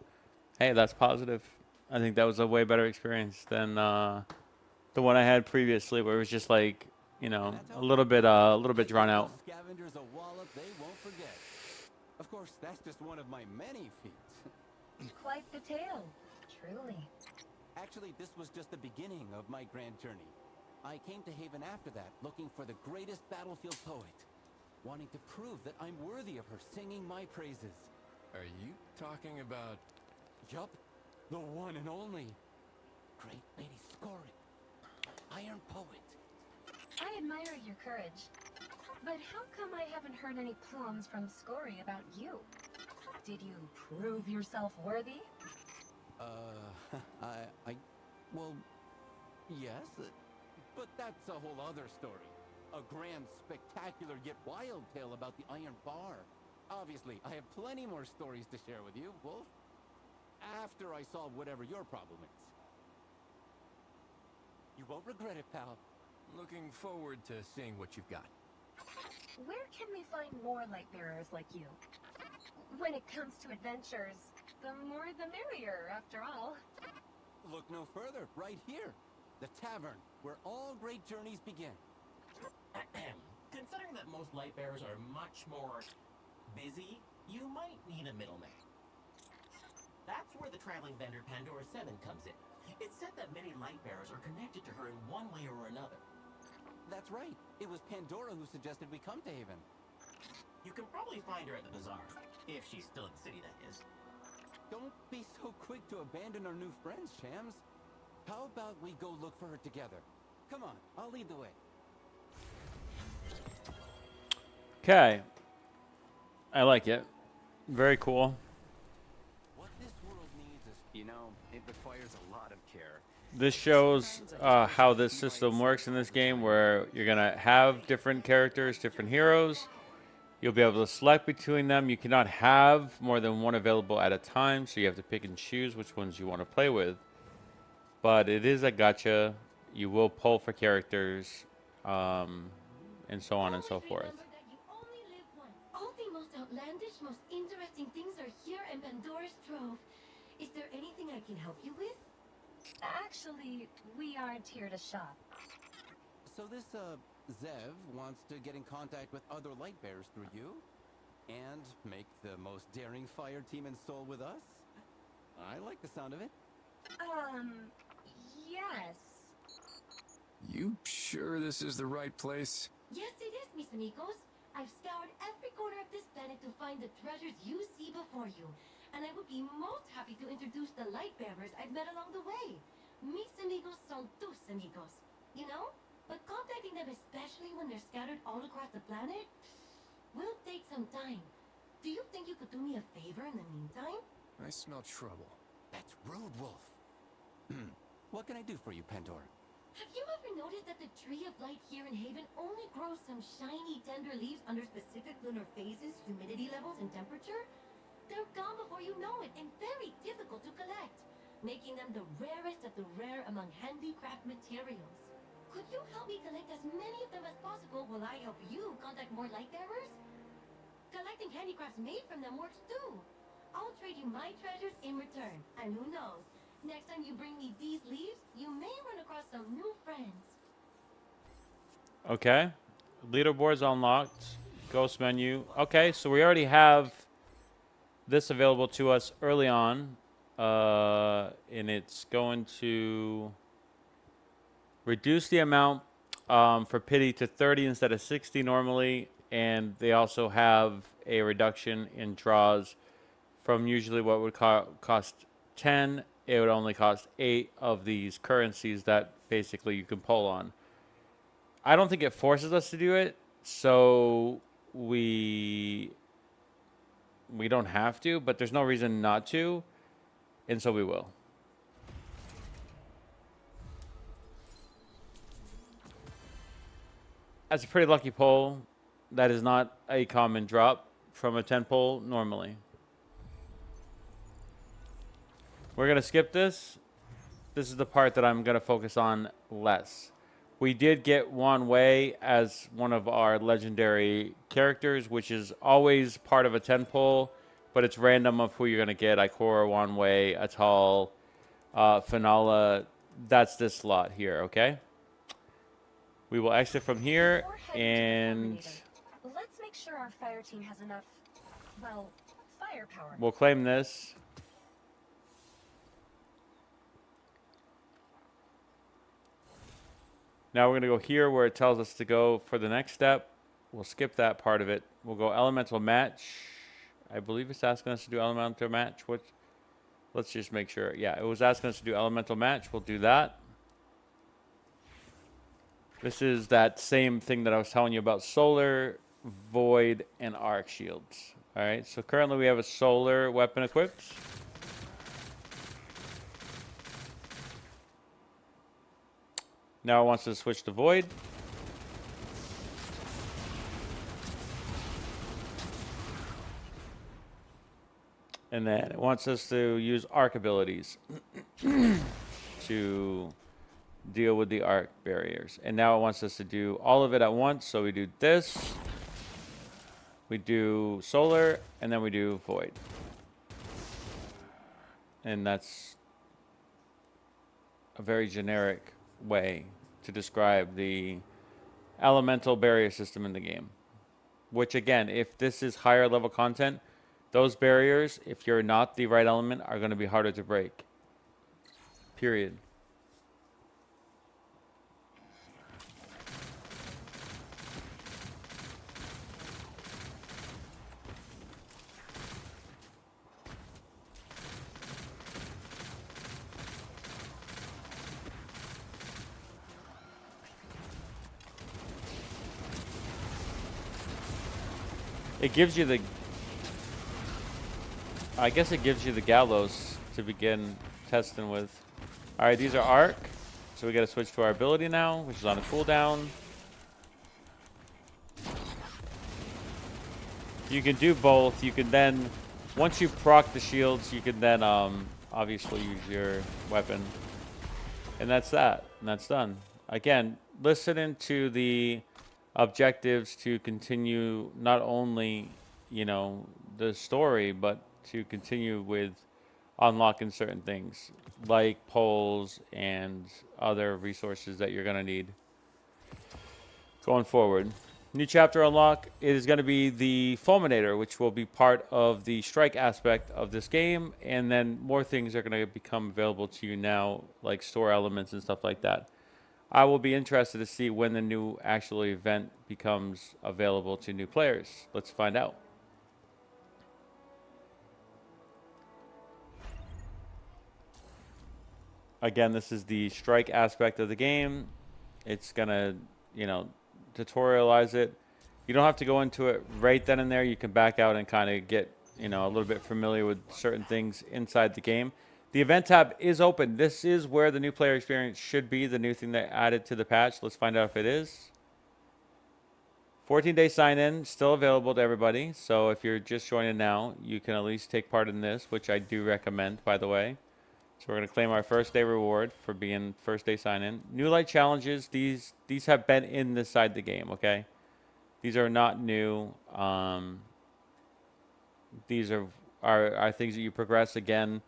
[SPEAKER 1] hey, that's positive. I think that was a way better experience than the one I had previously, where it was just like, you know, a little bit drawn out.
[SPEAKER 10] Scavengers a wallop they won't forget. Of course, that's just one of my many feats.
[SPEAKER 3] Quite the tale, truly.
[SPEAKER 10] Actually, this was just the beginning of my grand journey. I came to Haven after that, looking for the greatest battlefield poet, wanting to prove that I'm worthy of her singing my praises.
[SPEAKER 5] Are you talking about...
[SPEAKER 10] Yup, the one and only Great Lady Scorin, Iron Poet.
[SPEAKER 3] I admire your courage. But how come I haven't heard any poems from Scory about you? Did you prove yourself worthy?
[SPEAKER 10] Well, yes, but that's a whole other story. A grand, spectacular, yet wild tale about the Iron Bar. Obviously, I have plenty more stories to share with you, Wolf. After I solve whatever your problem is. You won't regret it, pal.
[SPEAKER 5] Looking forward to seeing what you've got.
[SPEAKER 3] Where can we find more light bearers like you? When it comes to adventures, the more the merrier, after all.
[SPEAKER 10] Look no further, right here. The tavern, where all great journeys begin.
[SPEAKER 11] Considering that most light bearers are much more busy, you might need a middleman. That's where the traveling vendor Pandora 7 comes in. It's said that many light bearers are connected to her in one way or another.
[SPEAKER 10] That's right. It was Pandora who suggested we come to Haven.
[SPEAKER 11] You can probably find her at the bazaar, if she's still in the city, that is.
[SPEAKER 10] Don't be so quick to abandon our new friends, Shams. How about we go look for her together? Come on, I'll lead the way.
[SPEAKER 1] Okay. I like it. Very cool.
[SPEAKER 10] What this world needs is,
[SPEAKER 5] You know, it requires a lot of care.
[SPEAKER 1] This shows how this system works in this game, where you're going to have different characters, different heroes. You'll be able to select between them. You cannot have more than one available at a time, so you have to pick and choose which ones you want to play with. But it is a gacha. You will pull for characters, and so on and so forth.
[SPEAKER 9] Remember that you only live once. All the most outlandish, most interesting things are here in Pandora's Trove. Is there anything I can help you with?
[SPEAKER 3] Actually, we aren't here to shop.
[SPEAKER 10] So this, Zev wants to get in contact with other light bearers through you? And make the most daring fire team in Seoul with us? I like the sound of it.
[SPEAKER 3] Yes.
[SPEAKER 5] You sure this is the right place?
[SPEAKER 9] Yes, it is, mis amigos. I've scoured every corner of this planet to find the treasures you see before you. And I would be most happy to introduce the light bearers I've met along the way. Mis amigos son tus amigos. You know? But contacting them, especially when they're scattered all across the planet, will take some time. Do you think you could do me a favor in the meantime?
[SPEAKER 5] I smell trouble.
[SPEAKER 10] That's rude, Wolf. What can I do for you, Pandora?
[SPEAKER 9] Have you ever noticed that the tree of light here in Haven only grows some shiny, tender leaves under specific lunar phases, humidity levels, and temperature? They're gone before you know it, and very difficult to collect, making them the rarest of the rare among handicraft materials. Could you help me collect as many of them as possible while I help you contact more light bearers? Collecting handicrafts made from them works too. I'll trade you my treasures in return, and who knows, next time you bring me these leaves, you may run across some new friends.
[SPEAKER 1] Okay. Leaderboards unlocked. Ghost menu. Okay, so we already have this available to us early on. And it's going to reduce the amount for pity to 30 instead of 60 normally. and they also have a reduction in draws from usually what would cost 10. It would only cost 8 of these currencies that basically you can pull on. I don't think it forces us to do it, so we don't have to, but there's no reason not to, and so we will. That's a pretty lucky pull. That is not a common drop from a 10 pull normally. We're going to skip this. This is the part that I'm going to focus on less. We did get Wan Wei as one of our legendary characters, which is always part of a 10 pull, but it's random of who you're going to get. Ikora, Wan Wei, Atal, Finala. That's this slot here, okay? We will exit from here, and
[SPEAKER 3] let's make sure our fire team has enough, well, firepower.
[SPEAKER 1] we'll claim this. Now we're going to go here where it tells us to go for the next step. We'll skip that part of it. We'll go elemental match. I believe it's asking us to do elemental match. Let's just make sure. Yeah, it was asking us to do elemental match. We'll do that. This is that same thing that I was telling you about solar, void, and arc shields. All right, so currently we have a solar weapon equipped. Now it wants to switch to void. And then it wants us to use arc abilities to deal with the arc barriers. And now it wants us to do all of it at once. So we do this, we do solar, and then we do void. And that's a very generic way to describe the elemental barrier system in the game. Which again, if this is higher level content, those barriers, if you're not the right element, are going to be harder to break. Period. It gives you the, I guess it gives you the gallows to begin testing with. All right, these are arc. So we got to switch to our ability now, which is on a cooldown. You can do both. You can then, once you proc the shields, you can then obviously use your weapon. And that's that. And that's done. Again, listening to the objectives to continue not only, you know, the story, but to continue with unlocking certain things like poles and other resources that you're going to need going forward. New chapter unlock is going to be the Fulminator, which will be part of the strike aspect of this game, and then more things are going to become available to you now, like store elements and stuff like that. I will be interested to see when the new actual event becomes available to new players. Let's find out. Again, this is the strike aspect of the game. It's going to, you know, tutorialize it. You don't have to go into it right then and there. You can back out and kind of get, you know, a little bit familiar with certain things inside the game. The event tab is open. This is where the new player experience should be, the new thing that added to the patch. Let's find out if it is. 14-day sign-in, still available to everybody. So if you're just joining now, you can at least take part in this, which I do recommend, by the way. So we're going to claim our first day reward for being first day sign-in. New light challenges, these have been in this side of the game, okay? These are not new. These are things that you progress again.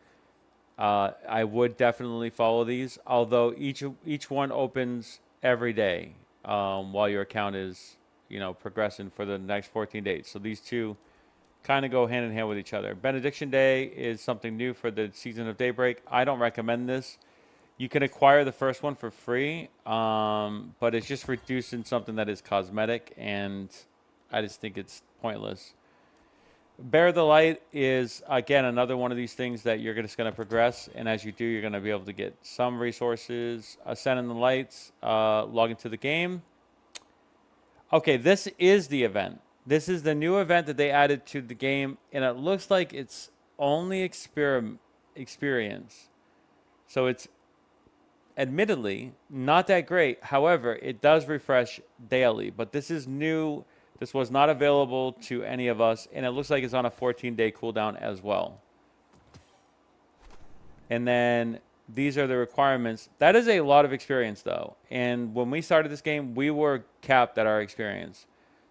[SPEAKER 1] I would definitely follow these, although each one opens every day while your account is, you know, progressing for the next 14 days. So these two kind of go hand in hand with each other. Benediction Day is something new for the Season of Daybreak. I don't recommend this. You can acquire the first one for free, but it's just reducing something that is cosmetic, and I just think it's pointless. Bear the Light is, again, another one of these things that you're just going to progress, and as you do, you're going to be able to get some resources. Ascend in the Lights, log into the game. Okay, this is the event. This is the new event that they added to the game, and it looks like it's only experience. So it's admittedly not that great. However, it does refresh daily, but this is new. This was not available to any of us, and it looks like it's on a 14-day cooldown as well. And then these are the requirements. That is a lot of experience, though. And when we started this game, we were capped at our experience.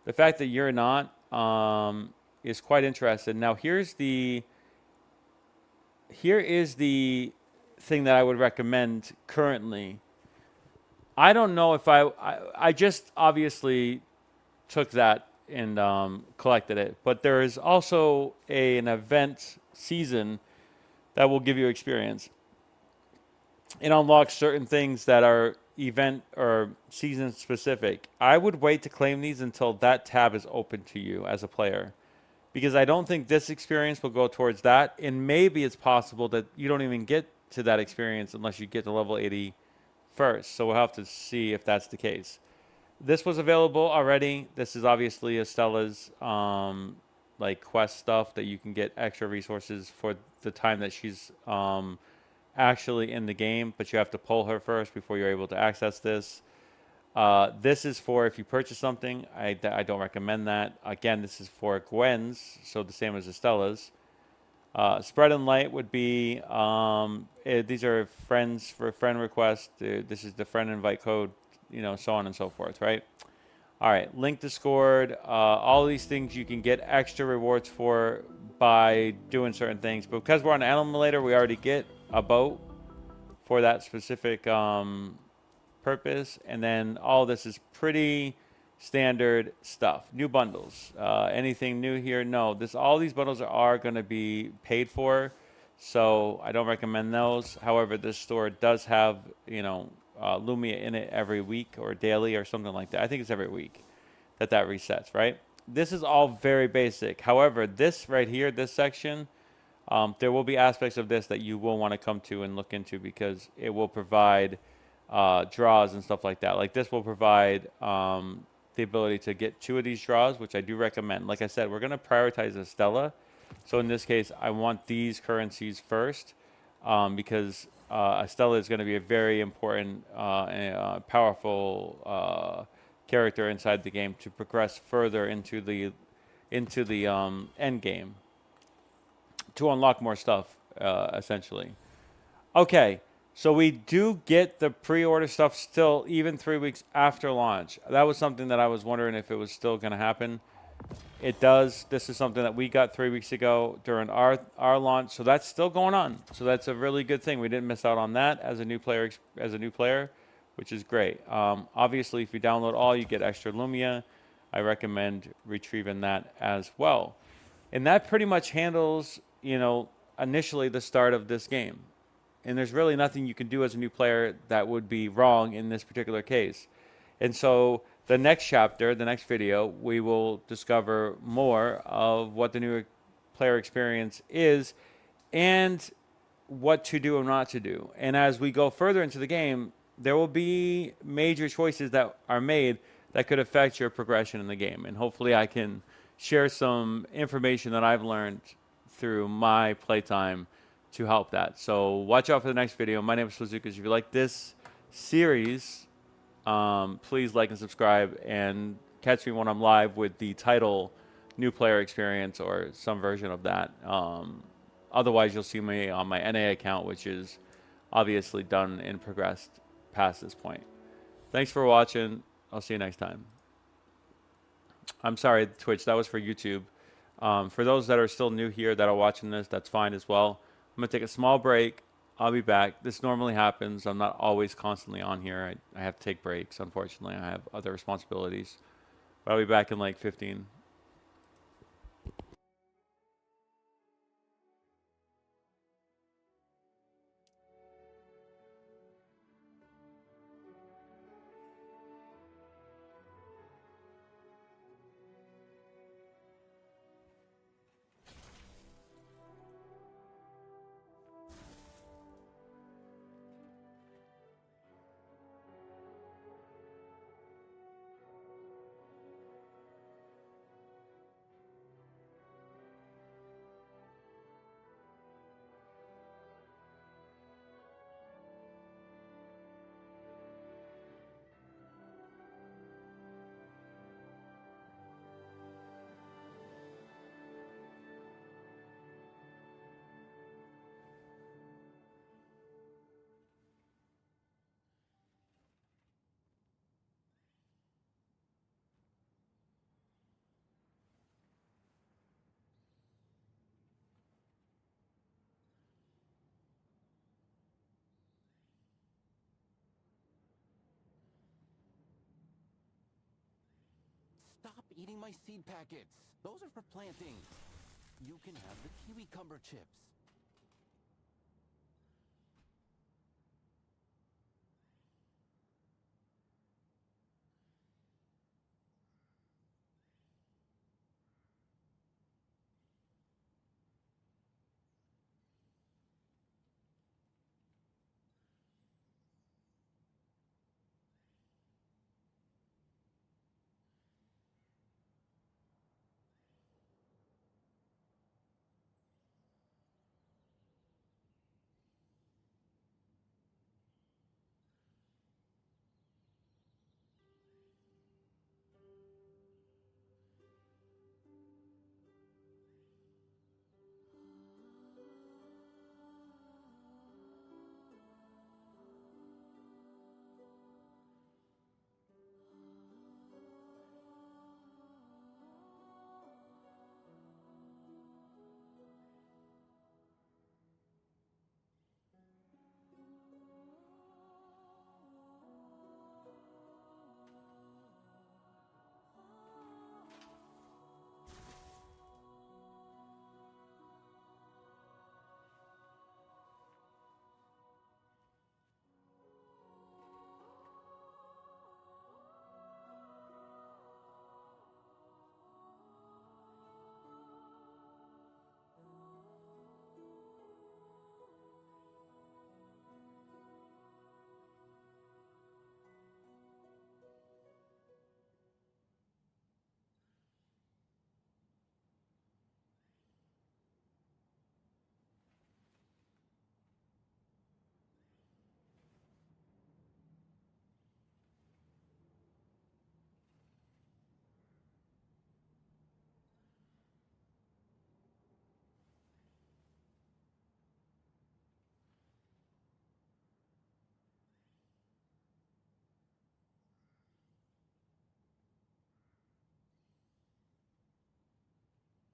[SPEAKER 1] The fact that you're not is quite interesting. Now, here is the thing that I would recommend currently. I don't know if I just obviously took that and collected it, but there is also an event season that will give you experience. It unlocks certain things that are event or season specific. I would wait to claim these until that tab is open to you as a player, because I don't think this experience will go towards that, and maybe it's possible that you don't even get to that experience unless you get to level 80 first. So we'll have to see if that's the case. This was available already. This is obviously Estella's like quest stuff that you can get extra resources for the time that she's actually in the game, but you have to pull her first before you're able to access this. This is for if you purchase something. I don't recommend that. Again, this is for Gwen's, so the same as Estella's. Spread and Light would be, these are friends for friend request. This is the friend invite code, you know, so on and so forth, right? All right, Link Discord. All these things you can get extra rewards for by doing certain things. But because we're on Animal Emulator, we already get a boat for that specific purpose. And then all this is pretty standard stuff. New bundles. Anything new here? No. All these bundles are going to be paid for, so I don't recommend those. However, this store does have, you know, Lumia in it every week or daily or something like that. I think it's every week that resets, right? This is all very basic. However, this right here, this section, there will be aspects of this that you will want to come to and look into, because it will provide draws and stuff like that. Like this will provide the ability to get 2 of these draws, which I do recommend. Like I said, we're going to prioritize Estella. So in this case, I want these currencies first, because Estella is going to be a very important and powerful character inside the game to progress further into the end game to unlock more stuff, essentially. Okay, so we do get the pre-order stuff still, even 3 weeks after launch. That was something that I was wondering if it was still going to happen. It does. This is something that we got 3 weeks ago during our launch, so that's still going on. So that's a really good thing. We didn't miss out on that as a new player, which is great. Obviously, if you download all, you get extra Lumia. I recommend retrieving that as well. And that pretty much handles, you know, initially the start of this game. And there's really nothing you can do as a new player that would be wrong in this particular case. And so the next chapter, the next video, we will discover more of what the new player experience is and what to do and not to do. And as we go further into the game, there will be major choices that are made that could affect your progression in the game. And hopefully I can share some information that I've learned through my playtime to help that. So watch out for the next video. My name is Flazukas. If you like this series, please like and subscribe, and catch me when I'm live with the title New Player Experience or some version of that. Otherwise, you'll see me on my NA account, which is obviously done and progressed past this point. Thanks for watching. I'll see you next time. I'm sorry, Twitch. That was for YouTube. For those that are still new here that are watching this, that's fine as well. I'm going to take a small break. I'll be back. This normally happens. I'm not always constantly on here. I have to take breaks, unfortunately. I have other responsibilities. But I'll be back in like 15.
[SPEAKER 10] Stop eating my seed packets. Those are for planting. You can have the kiwi cumber chips.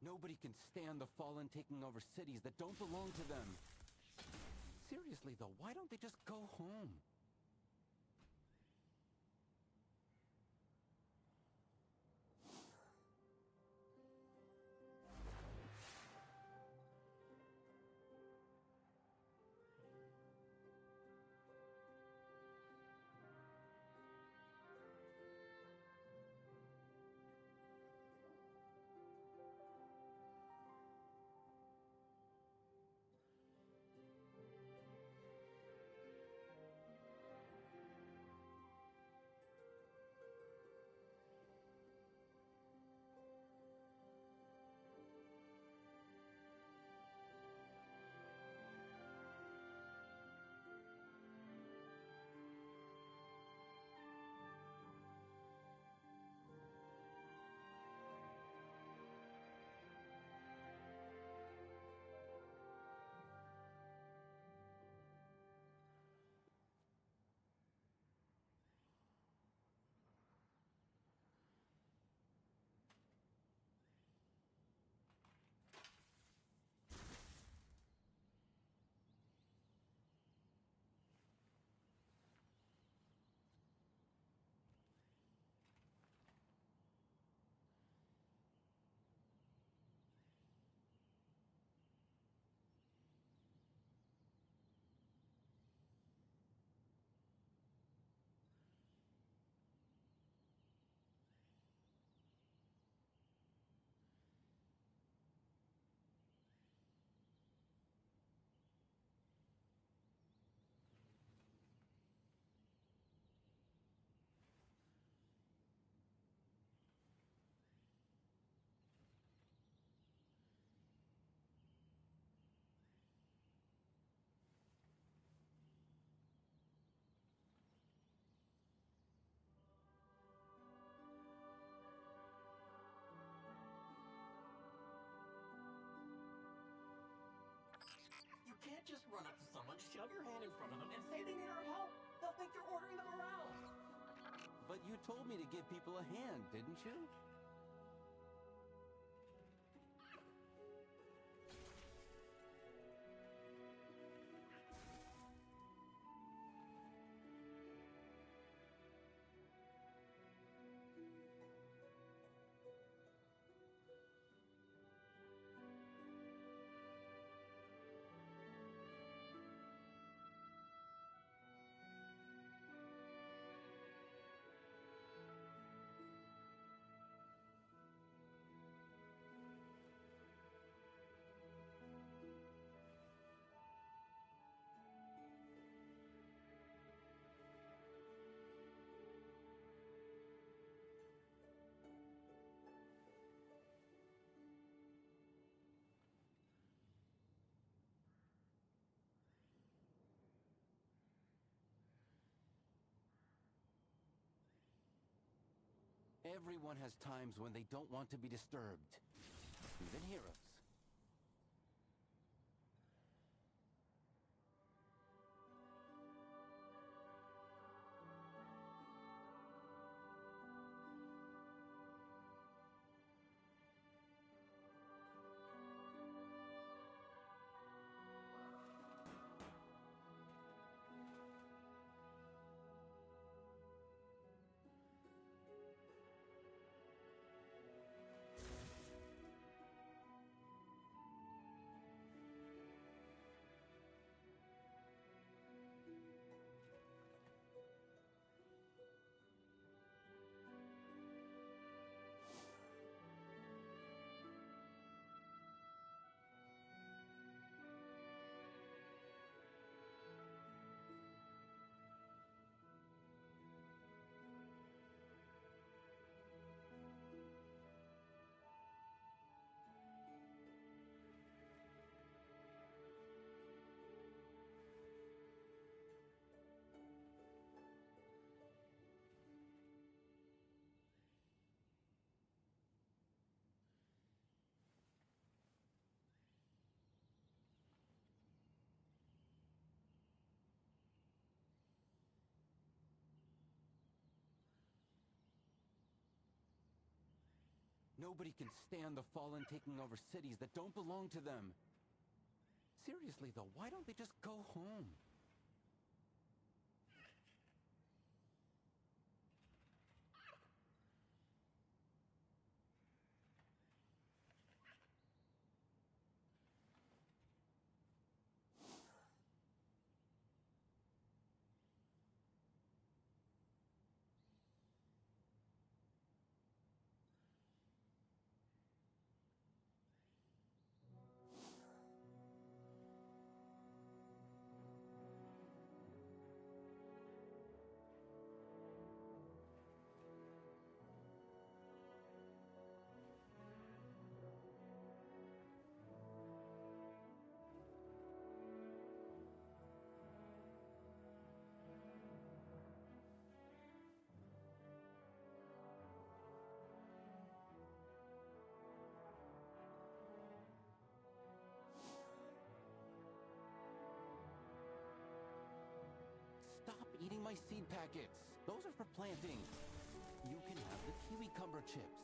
[SPEAKER 10] Nobody can stand the Fallen taking over cities that don't belong to them. Seriously though, why don't they just go home?
[SPEAKER 11] You can't just run up to someone, shove your hand in front of them, and say they need our help. They'll think you're ordering them around.
[SPEAKER 10] But you told me to give people a hand, didn't you? Everyone has times when they don't want to be disturbed. Even heroes. Nobody can stand the Fallen taking over cities that don't belong to them. Seriously though, why don't they just go home? Stop eating my seed packets. Those are for planting. You can have the Kiwi Cumber chips.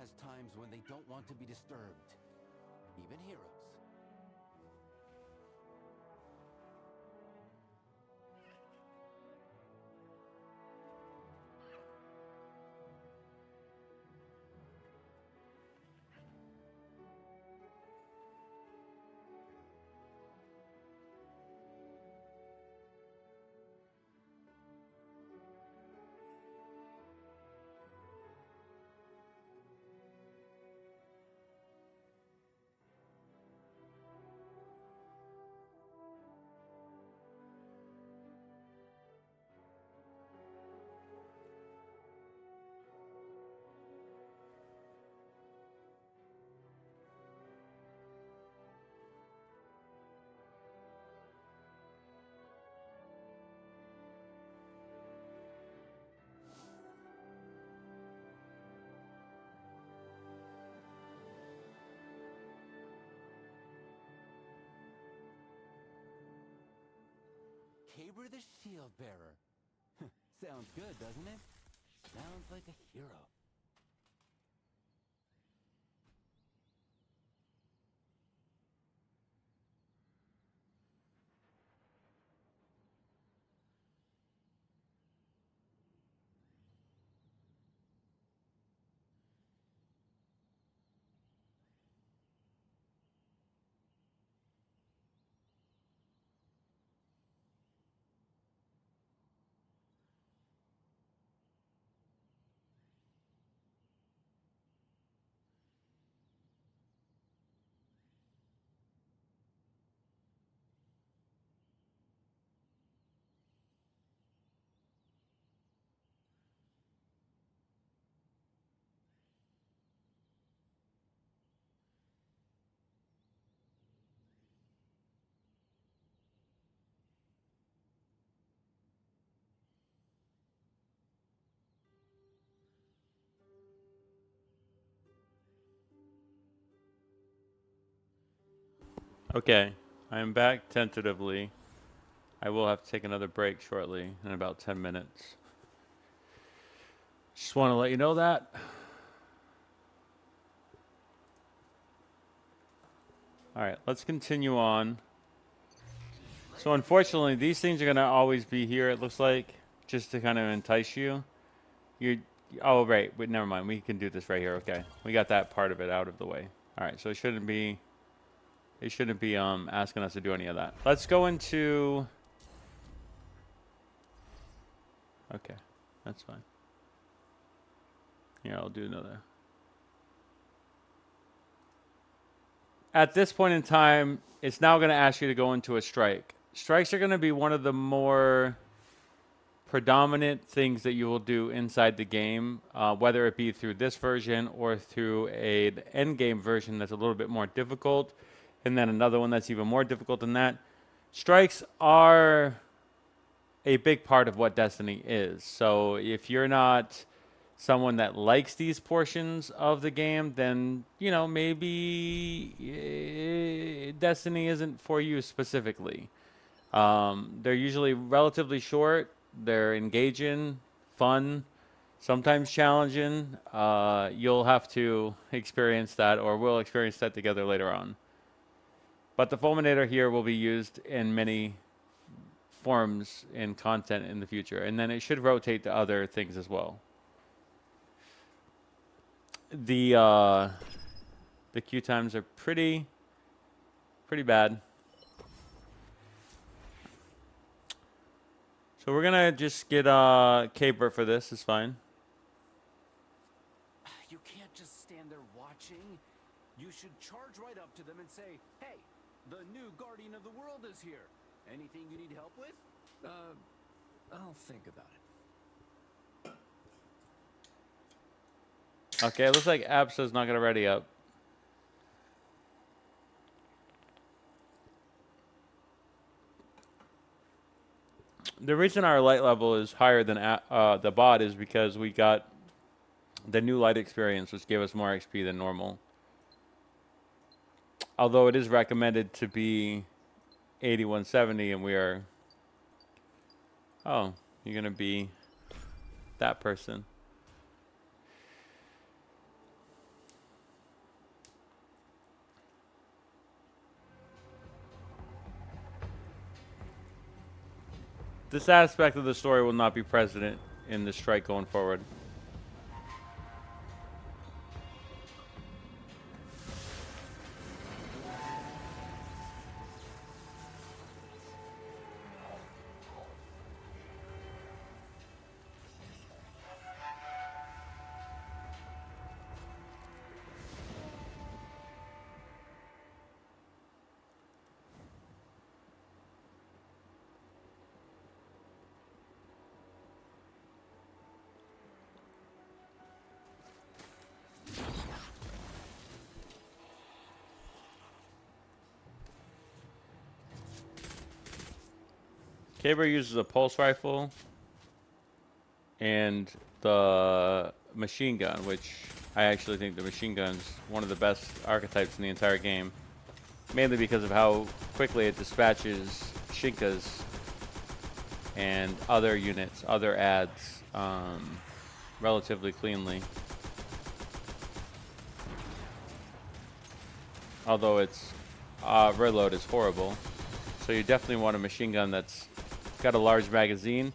[SPEAKER 10] has times when they don't want to be disturbed. Even heroes. Cabra the Shield Bearer. Sounds good, doesn't it? Sounds like a hero.
[SPEAKER 1] Okay, I am back tentatively. I will have to take another break shortly in about 10 minutes. Just want to let you know that. All right, let's continue on. So unfortunately, these things are going to always be here, it looks like, just to kind of entice you. Oh, right. Wait, never mind. We can do this right here. Okay. We got that part of it out of the way. All right, so it shouldn't be asking us to do any of that. Let's go into... Okay, that's fine. Here, I'll do another. At this point in time, it's now going to ask you to go into a strike. Strikes are going to be one of the more predominant things that you will do inside the game, whether it be through this version or through an end game version that's a little bit more difficult, and then another one that's even more difficult than that. Strikes are a big part of what Destiny is. So if you're not someone that likes these portions of the game, then, you know, maybe Destiny isn't for you specifically. They're usually relatively short. They're engaging, fun, sometimes challenging. You'll have to experience that, or we'll experience that together later on. But the Fulminator here will be used in many forms in content in the future, and then it should rotate to other things as well. The queue times are pretty bad. So we're gonna just get Caper for this. It's fine.
[SPEAKER 10] You can't just stand there watching. You should charge right up to them and say, "Hey, the new Guardian of the World is here. Anything you need help with?"
[SPEAKER 5] I'll think about it.
[SPEAKER 1] Okay, it looks like Absa's not gonna ready up. The reason our light level is higher than the bot is because we got the new light experience, which gave us more XP than normal. Although it is recommended to be 8170, and we are... Oh, you're going to be that person. this aspect of the story will not be present in the strike going forward. Cabra uses a pulse rifle and the machine gun, which I actually think the machine gun is one of the best archetypes in the entire game. Mainly because of how quickly it dispatches Shinkas and other units, other ads, relatively cleanly. Although its reload is horrible. So you definitely want a machine gun that's got a large magazine.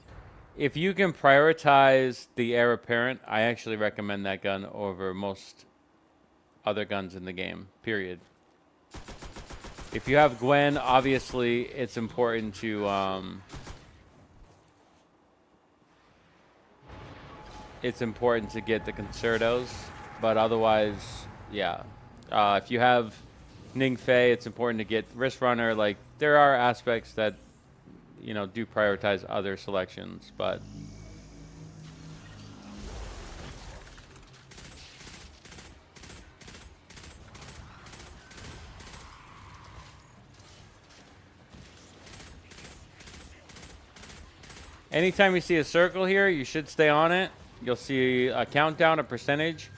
[SPEAKER 1] If you can prioritize the heir apparent, I actually recommend that gun over most other guns in the game, period. If you have Gwen, obviously it's important to get the Concertos, but otherwise, yeah. If you have Ning Fei, it's important to get Wrist Runner. Like, there are aspects that, you know, do prioritize other selections, but anytime you see a circle here, you should stay on it. You'll see a countdown, a percentage.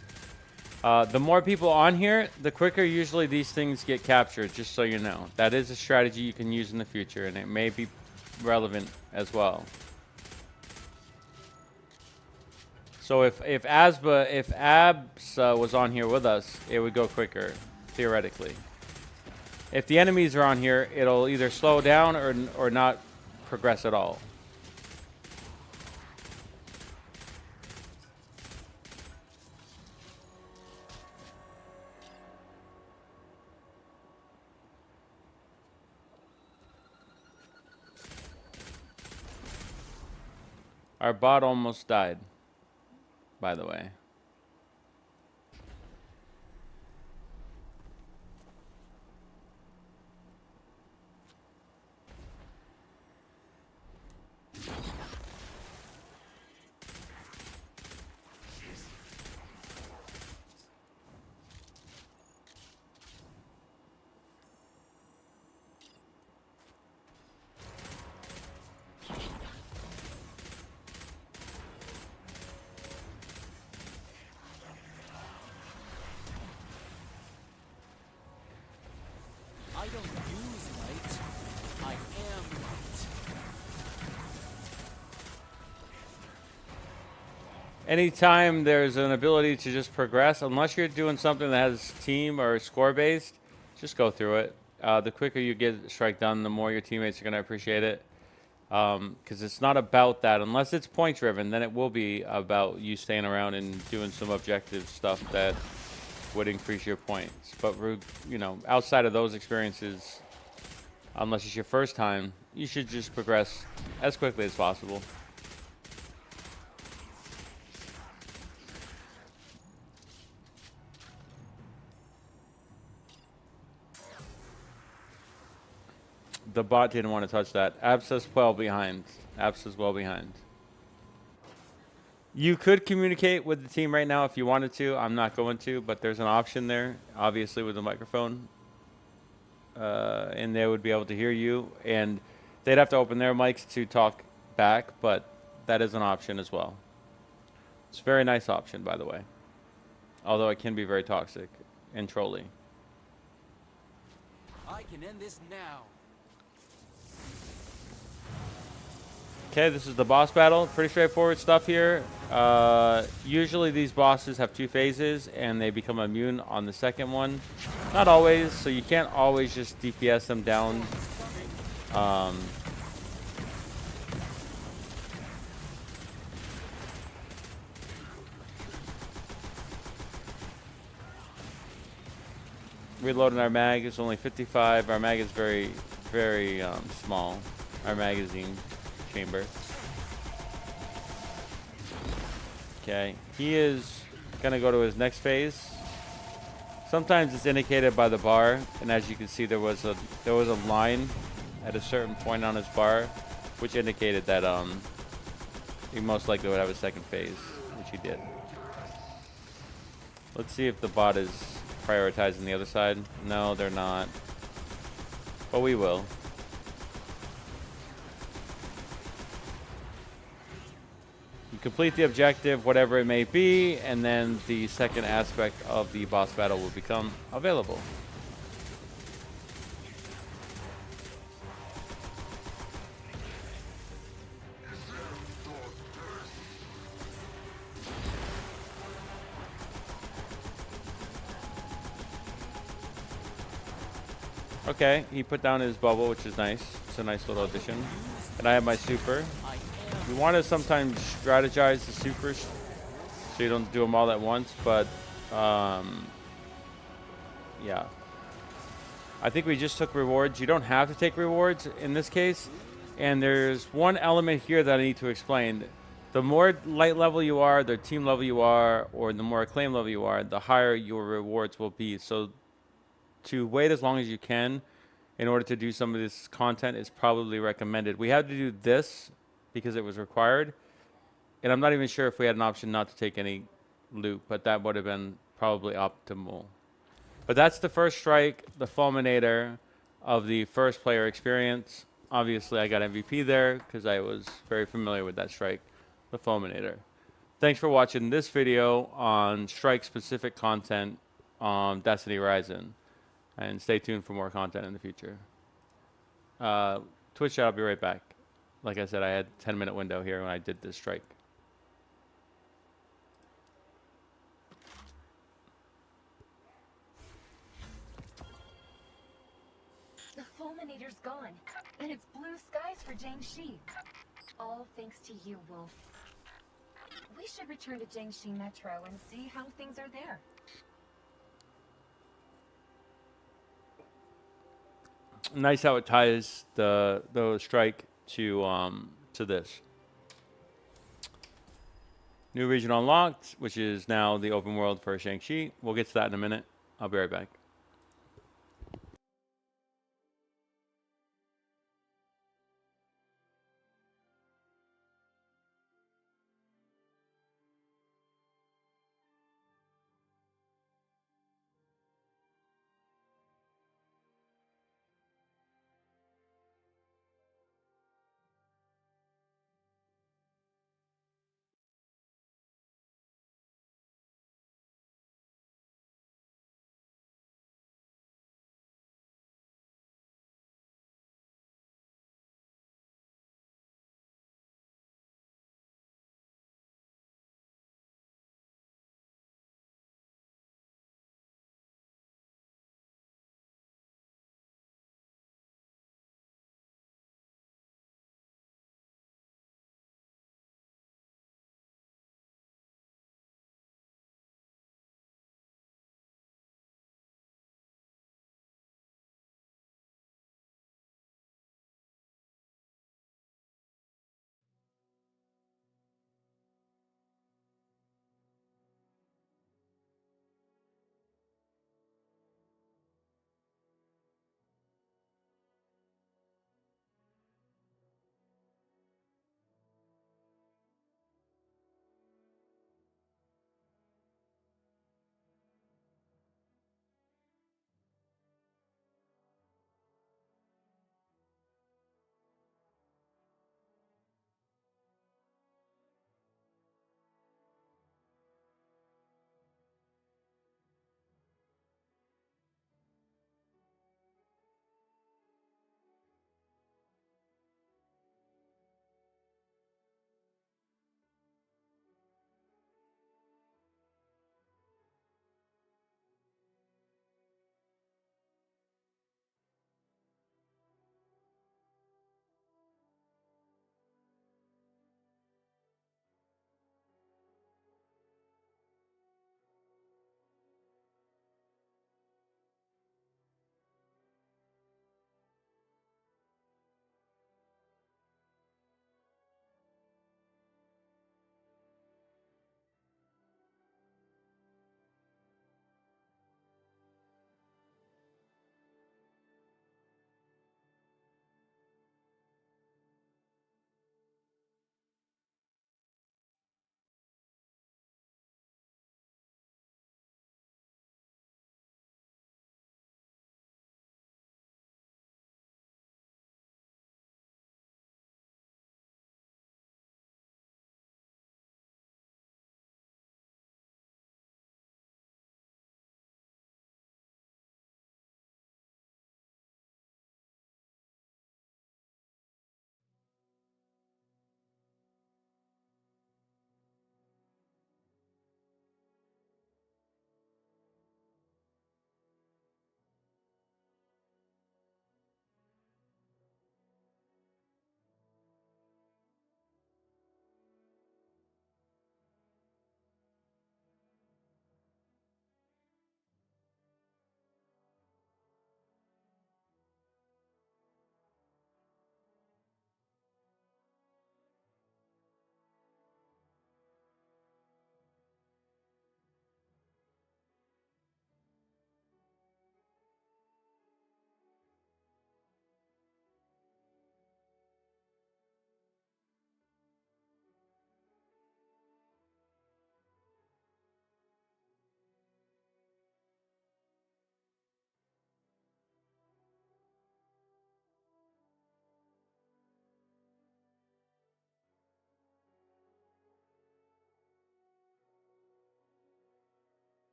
[SPEAKER 1] The more people on here, the quicker usually these things get captured, just so you know. That is a strategy you can use in the future, and it may be relevant as well. So if Abs was on here with us, it would go quicker, theoretically. If the enemies are on here, it'll either slow down or not progress at all. Our bot almost died, by the way.
[SPEAKER 10] I don't use light. I am light.
[SPEAKER 1] Anytime there's an ability to just progress, unless you're doing something that has team or score based, just go through it. The quicker you get strike done, the more your teammates are going to appreciate it. Because it's not about that. Unless it's point driven, then it will be about you staying around and doing some objective stuff that would increase your points. But, you know, outside of those experiences, unless it's your first time, you should just progress as quickly as possible. The bot didn't want to touch that. Abs is well behind. Abs is well behind. You could communicate with the team right now if you wanted to. I'm not going to, but there's an option there, obviously, with the microphone. And they would be able to hear you. And they'd have to open their mics to talk back, but that is an option as well. It's a very nice option, by the way. Although it can be very toxic and trolly.
[SPEAKER 10] I can end this now.
[SPEAKER 1] Okay, this is the boss battle. Pretty straightforward stuff here. Usually these bosses have 2 phases and they become immune on the second one. Not always, so you can't always just DPS them down. reloading our mag. It's only 55. Our mag is very, very small. Our magazine chamber. Okay, he is gonna go to his next phase. Sometimes it's indicated by the bar, and as you can see, there was a line at a certain point on his bar, which indicated that he most likely would have a second phase, which he did. Let's see if the bot is prioritizing the other side. No, they're not, but we will. You complete the objective, whatever it may be, and then the second aspect of the boss battle will become available. Okay, he put down his bubble, which is nice. It's a nice little addition. And I have my super. You want to sometimes strategize the supers so you don't do them all at once, but yeah. I think we just took rewards. You don't have to take rewards in this case. And there's one element here that I need to explain. The more light level you are, the team level you are, or the more acclaim level you are, the higher your rewards will be. So to wait as long as you can in order to do some of this content is probably recommended. We had to do this because it was required, and I'm not even sure if we had an option not to take any loot, but that would have been probably optimal. But that's the first strike, the Fulminator of the first player experience. Obviously, I got MVP there because I was very familiar with that strike, the Fulminator. Thanks for watching this video on strike-specific content on Destiny Horizon. And stay tuned for more content in the future. Twitch chat, I'll be right back. Like I said, I had a 10-minute window here when I did this strike.
[SPEAKER 3] The Fulminator's gone, and it's blue skies for Jiangxi. All thanks to you, Wolf. We should return to Jiangxi Metro and see how things are there.
[SPEAKER 1] Nice how it ties the strike to this. New region unlocked, which is now the open world for Jiangxi. We'll get to that in a minute. I'll be right back.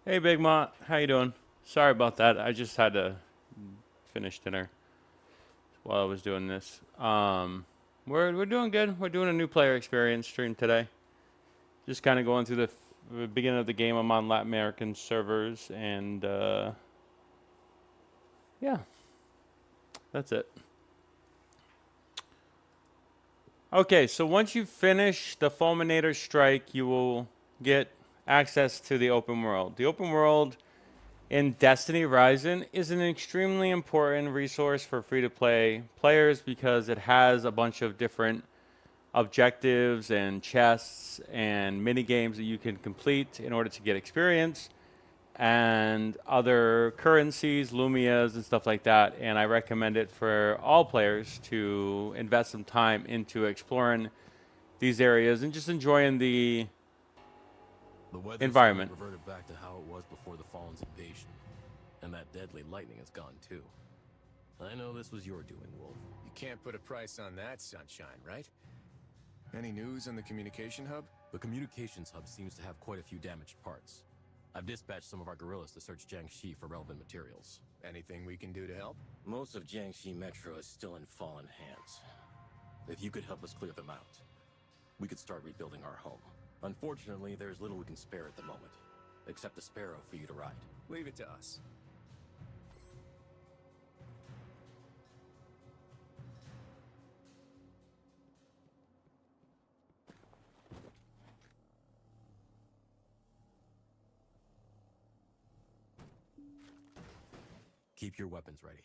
[SPEAKER 1] Hey, Big Ma, how you doing? Sorry about that. I just had to finish dinner while I was doing this. We're doing good. We're doing a new player experience stream today. Just kind of going through the beginning of the game. I'm on Latin American servers, and yeah, that's it. Okay, so once you finish the Fulminator Strike, you will get access to the open world. The open world in Destiny Rising is an extremely important resource for free-to-play players because it has a bunch of different objectives and chests and mini games that you can complete in order to get experience and other currencies, Lumias, and stuff like that. And I recommend it for all players to invest some time into exploring these areas and just enjoying the environment.
[SPEAKER 8] Reverted back to how it was before the Fallen's invasion, and that deadly lightning is gone too. I know this was your doing, Wolf.
[SPEAKER 5] You can't put a price on that, Sunshine, right? Any news on the communication hub?
[SPEAKER 8] The communications hub seems to have quite a few damaged parts. I've dispatched some of our guerrillas to search Jiangxi for relevant materials.
[SPEAKER 5] Anything we can do to help?
[SPEAKER 8] Most of Jiangxi Metro is still in Fallen hands. If you could help us clear them out, we could start rebuilding our home. Unfortunately, there's little we can spare at the moment, except a Sparrow for you to ride.
[SPEAKER 5] Leave it to us.
[SPEAKER 8] Keep your weapons ready,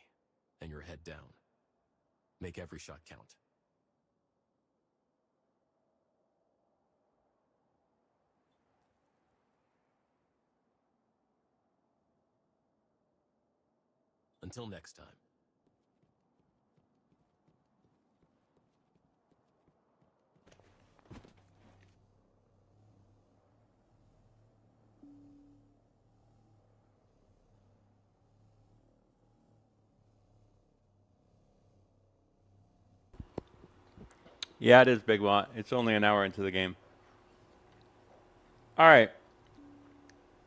[SPEAKER 8] and your head down. Make every shot count. Until next time.
[SPEAKER 1] Yeah, it is Big Watt. It's only an hour into the game. All right.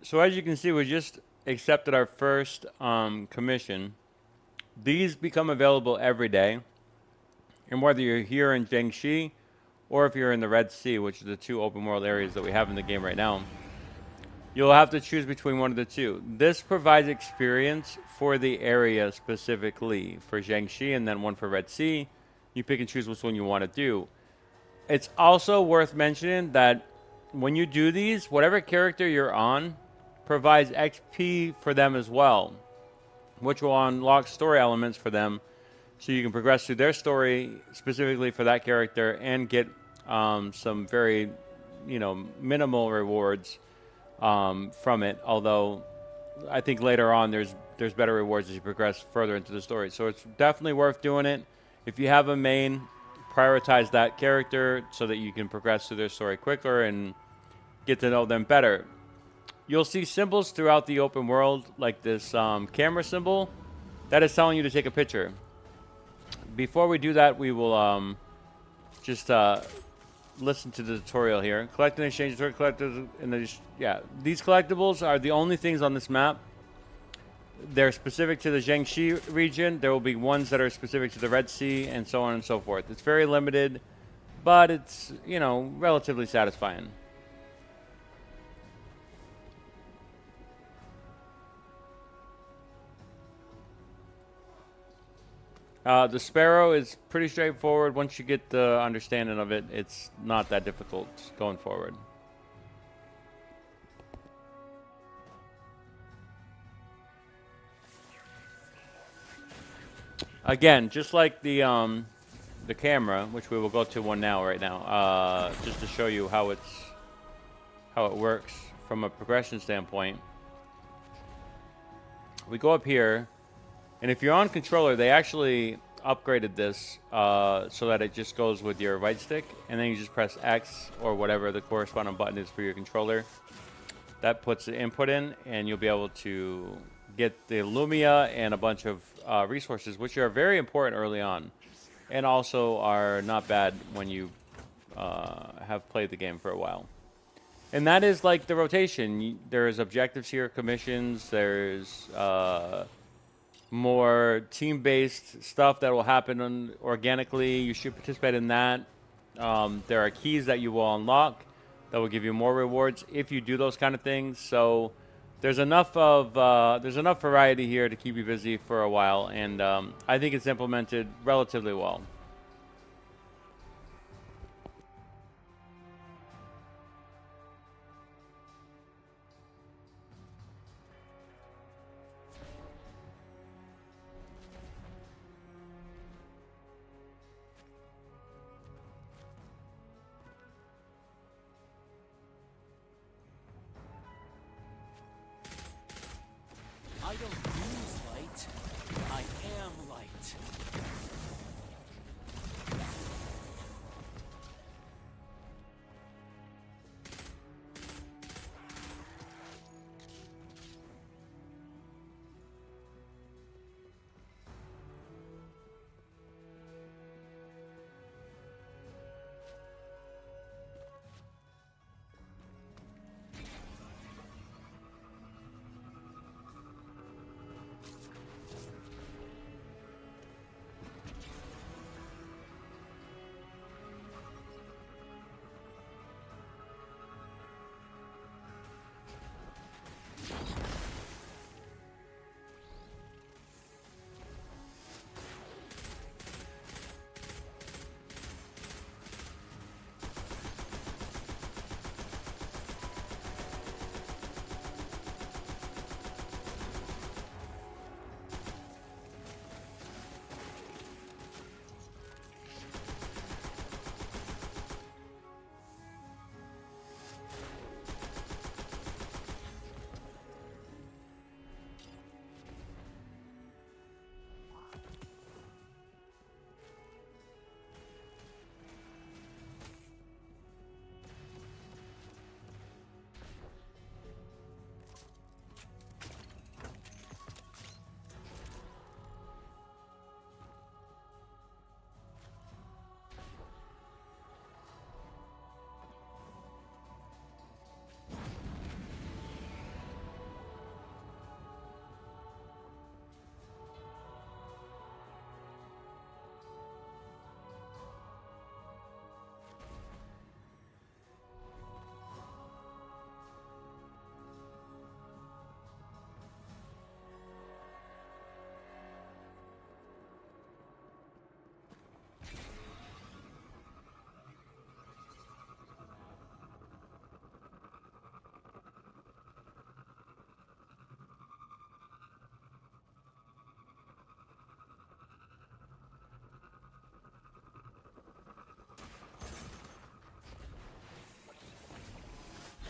[SPEAKER 1] So as you can see, we just accepted our first commission. These become available every day. And whether you're here in Jiangxi or if you're in the Red Sea, which are the two open world areas that we have in the game right now, you'll have to choose between one of the two. This provides experience for the area specifically for Jiangxi and then one for Red Sea. You pick and choose which one you want to do. It's also worth mentioning that when you do these, whatever character you're on provides XP for them as well, which will unlock story elements for them so you can progress through their story specifically for that character and get some very, minimal rewards from it. Although I think later on there's better rewards as you progress further into the story. So it's definitely worth doing it. If you have a main, prioritize that character so that you can progress through their story quicker and get to know them better. You'll see symbols throughout the open world, like this camera symbol. That is telling you to take a picture. Before we do that, we will just listen to the tutorial here. Collect and exchange collectibles. These collectibles are the only things on this map. They're specific to the Jiangxi region. There will be ones that are specific to the Red Sea and so on and so forth. It's very limited, but it's, relatively satisfying. The Sparrow is pretty straightforward. Once you get the understanding of it, it's not that difficult going forward. Again, just like the camera, which we will go to one now, right now, just to show you how it works from a progression standpoint. We go up here, and if you're on controller, they actually upgraded this so that it just goes with your right stick, and then you just press X or whatever the corresponding button is for your controller. That puts the input in, and you'll be able to get the Lumia and a bunch of resources, which are very important early on, and also are not bad when you have played the game for a while. And that is like the rotation. There's objectives here, commissions. There's more team-based stuff that will happen organically. You should participate in that. There are keys that you will unlock that will give you more rewards if you do those kind of things. So there's enough variety here to keep you busy for a while, and I think it's implemented relatively well.
[SPEAKER 10] I don't use light. I am light.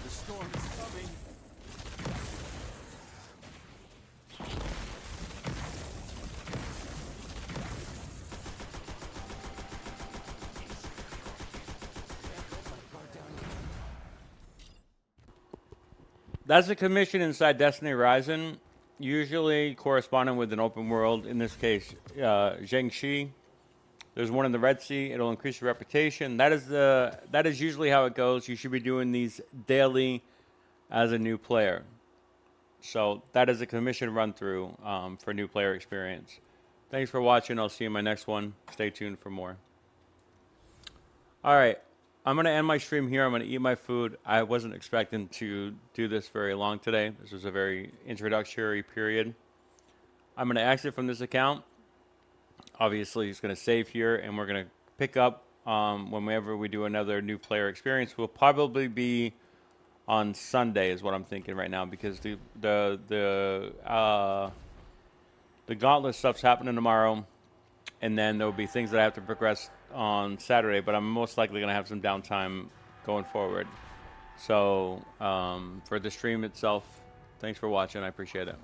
[SPEAKER 10] The storm is coming.
[SPEAKER 1] That's a commission inside Destiny Horizon, usually corresponding with an open world. In this case, Zhengxi. There's one in the Red Sea. It'll increase your reputation. That is usually how it goes. You should be doing these daily as a new player. So that is a commission run through for new player experience. Thanks for watching. I'll see you in my next one. Stay tuned for more. All right. I'm going to end my stream here. I'm going to eat my food. I wasn't expecting to do this very long today. This was a very introductory period. I'm going to exit from this account. Obviously, it's going to save here, and we're going to pick up whenever we do another new player experience. We'll probably be on Sunday is what I'm thinking right now, because the Gauntlet stuff's happening tomorrow, and then there'll be things that I have to progress on Saturday, but I'm most likely going to have some downtime going forward. So for the stream itself, thanks for watching. I appreciate it.